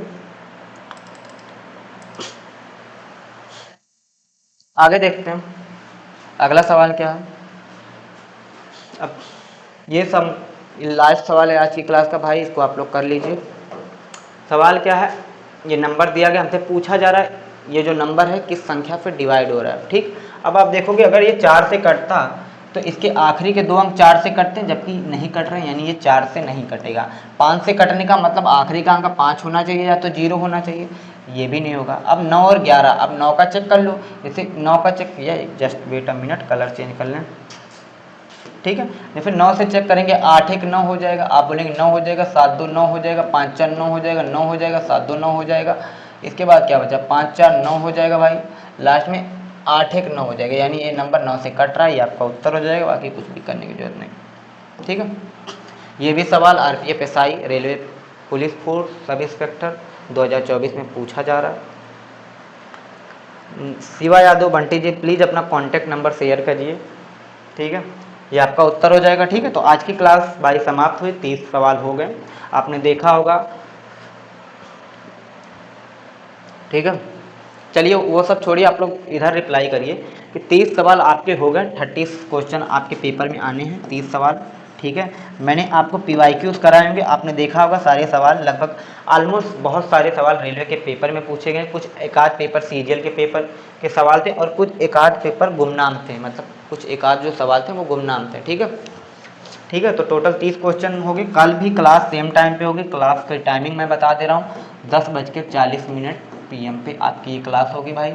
आगे देखते हैं अगला सवाल क्या है। अब ये सब लास्ट सवाल है आज की क्लास का भाई, इसको आप लोग कर लीजिए। सवाल क्या है, ये नंबर दिया गया, हमसे पूछा जा रहा है ये जो नंबर है किस संख्या से डिवाइड हो रहा है। ठीक, अब आप देखोगे अगर ये 4 से कटता तो इसके आखिरी के 2 अंक 4 से कटते हैं, जबकि नहीं कट रहे हैं, यानी ये 4 से नहीं कटेगा। 5 से कटने का मतलब आखिरी का अंक 5 होना चाहिए या तो 0 होना चाहिए, ये भी नहीं होगा। अब 9 और 11, अब 9 का चेक कर लो, जैसे 9 का चेक किया, just wait a minute, colour change कर लें। ठीक है, या फिर 9 से चेक करेंगे, 8 1 9 हो जाएगा, आप बोलेंगे 9 हो जाएगा, 7 2 9 हो जाएगा, 5 4 9 हो जाएगा, 9 हो जाएगा, 7 2 9 हो जाएगा। इसके बाद क्या बचा, 5 4 9 हो जाएगा भाई, लास्ट में 8 1 9 हो जाएगा, यानी ये नंबर 9 से कट रहा है, ये आपका उत्तर हो जाएगा, बाकी कुछ भी करने की जरूरत नहीं। ठीक है, ये भी सवाल RPF SI railway police force sub inspector 2024 में पूछा जा रहा है। शिवा यादव बंटी जी प्लीज़ अपना कॉन्टैक्ट नंबर शेयर करिए। ठीक है, ये आपका उत्तर हो जाएगा। ठीक है, तो आज की क्लास भाई समाप्त हुई, 30 सवाल हो गए, आपने देखा होगा। ठीक है, चलिए वो सब छोड़िए, आप लोग इधर रिप्लाई करिए कि 30 सवाल आपके हो गए, 30 क्वेश्चन आपके पेपर में आने हैं, 30 सवाल। ठीक है, मैंने आपको PYQs कराए होंगे, आपने देखा होगा सारे सवाल लगभग ऑलमोस्ट, बहुत सारे सवाल रेलवे के पेपर में पूछे गए, कुछ एक आध पेपर सीजीएल के पेपर के सवाल थे और कुछ एक आध पेपर गुमनाम थे, मतलब कुछ एक आध जो सवाल थे वो गुमनाम थे। ठीक है, ठीक है, तो टोटल 30 क्वेश्चन होगी। कल भी क्लास सेम टाइम पे होगी, क्लास की टाइमिंग मैं बता दे रहा हूँ, 10:40 PM पे आपकी ये क्लास होगी भाई,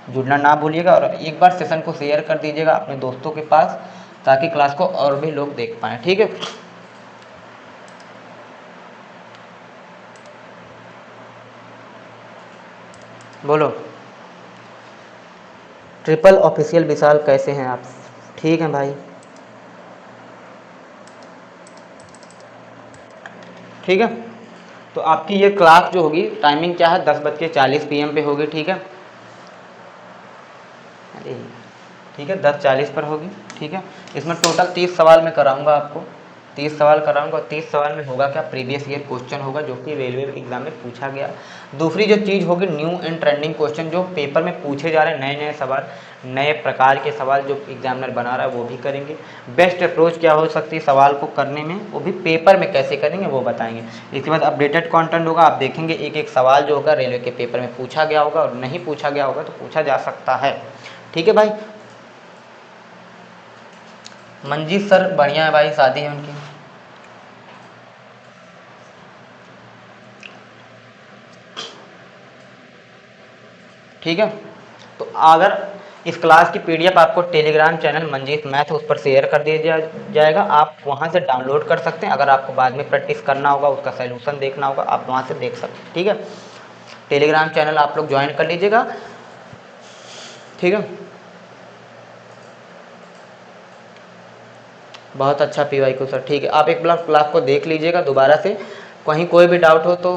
जुड़ना ना भूलिएगा और एक बार सेशन को शेयर कर दीजिएगा अपने दोस्तों के पास, ताकि क्लास को और भी लोग देख पाएँ। ठीक है, बोलो। ट्रिपल ऑफिशियल विशाल कैसे हैं आप? ठीक हैं भाई, ठीक है, तो आपकी ये क्लास जो होगी टाइमिंग क्या है, 10:40 PM पे होगी। ठीक है, अरे ठीक है, 10:40 पर होगी। ठीक है, इसमें टोटल 30 सवाल मैं कराऊंगा आपको, 30 सवाल कराऊंगा और 30 सवाल में होगा क्या, प्रीवियस ईयर क्वेश्चन होगा जो कि रेलवे एग्जाम में पूछा गया। दूसरी जो चीज़ होगी, न्यू एंड ट्रेंडिंग क्वेश्चन जो पेपर में पूछे जा रहे हैं, नए नए सवाल, नए प्रकार के सवाल जो एग्जामिनर बना रहा है वो भी करेंगे। बेस्ट अप्रोच क्या हो सकती है सवाल को करने में, वो भी पेपर में कैसे करेंगे वो बताएंगे। इसके बाद अपडेटेड कंटेंट होगा, आप देखेंगे एक एक सवाल जो होगा रेलवे के पेपर में पूछा गया होगा और नहीं पूछा गया होगा तो पूछा जा सकता है। ठीक है भाई, मंजीत सर बढ़िया है भाई, शादी है उनकी। ठीक है, तो अगर इस क्लास की PDF आपको टेलीग्राम चैनल मंजीत मैथ उस पर शेयर कर दिया जाएगा, आप वहां से डाउनलोड कर सकते हैं। अगर आपको बाद में प्रैक्टिस करना होगा, उसका सलूशन देखना होगा, आप वहां से देख सकते हैं। ठीक है, टेलीग्राम चैनल आप लोग ज्वाइन कर लीजिएगा। ठीक है, बहुत अच्छा PYQ सर। ठीक है, आप एक बार क्लास को देख लीजिएगा दोबारा से, कहीं कोई भी डाउट हो तो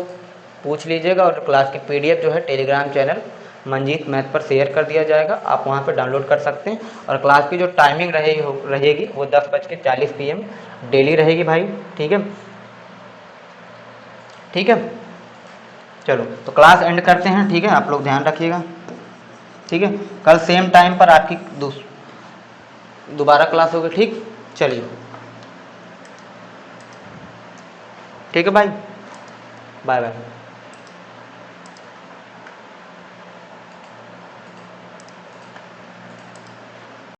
पूछ लीजिएगा और क्लास की PDF जो है टेलीग्राम चैनल मंजीत मैथ पर शेयर कर दिया जाएगा, आप वहां पर डाउनलोड कर सकते हैं। और क्लास की जो टाइमिंग रहेगी वो 10:40 PM डेली रहेगी भाई। ठीक है, ठीक है, चलो तो क्लास एंड करते हैं। ठीक है, आप लोग ध्यान रखिएगा। ठीक है, कल सेम टाइम पर आपकी दोबारा क्लास होगी, ठीक। चलिए, ठीक है भाई, बाय बाय।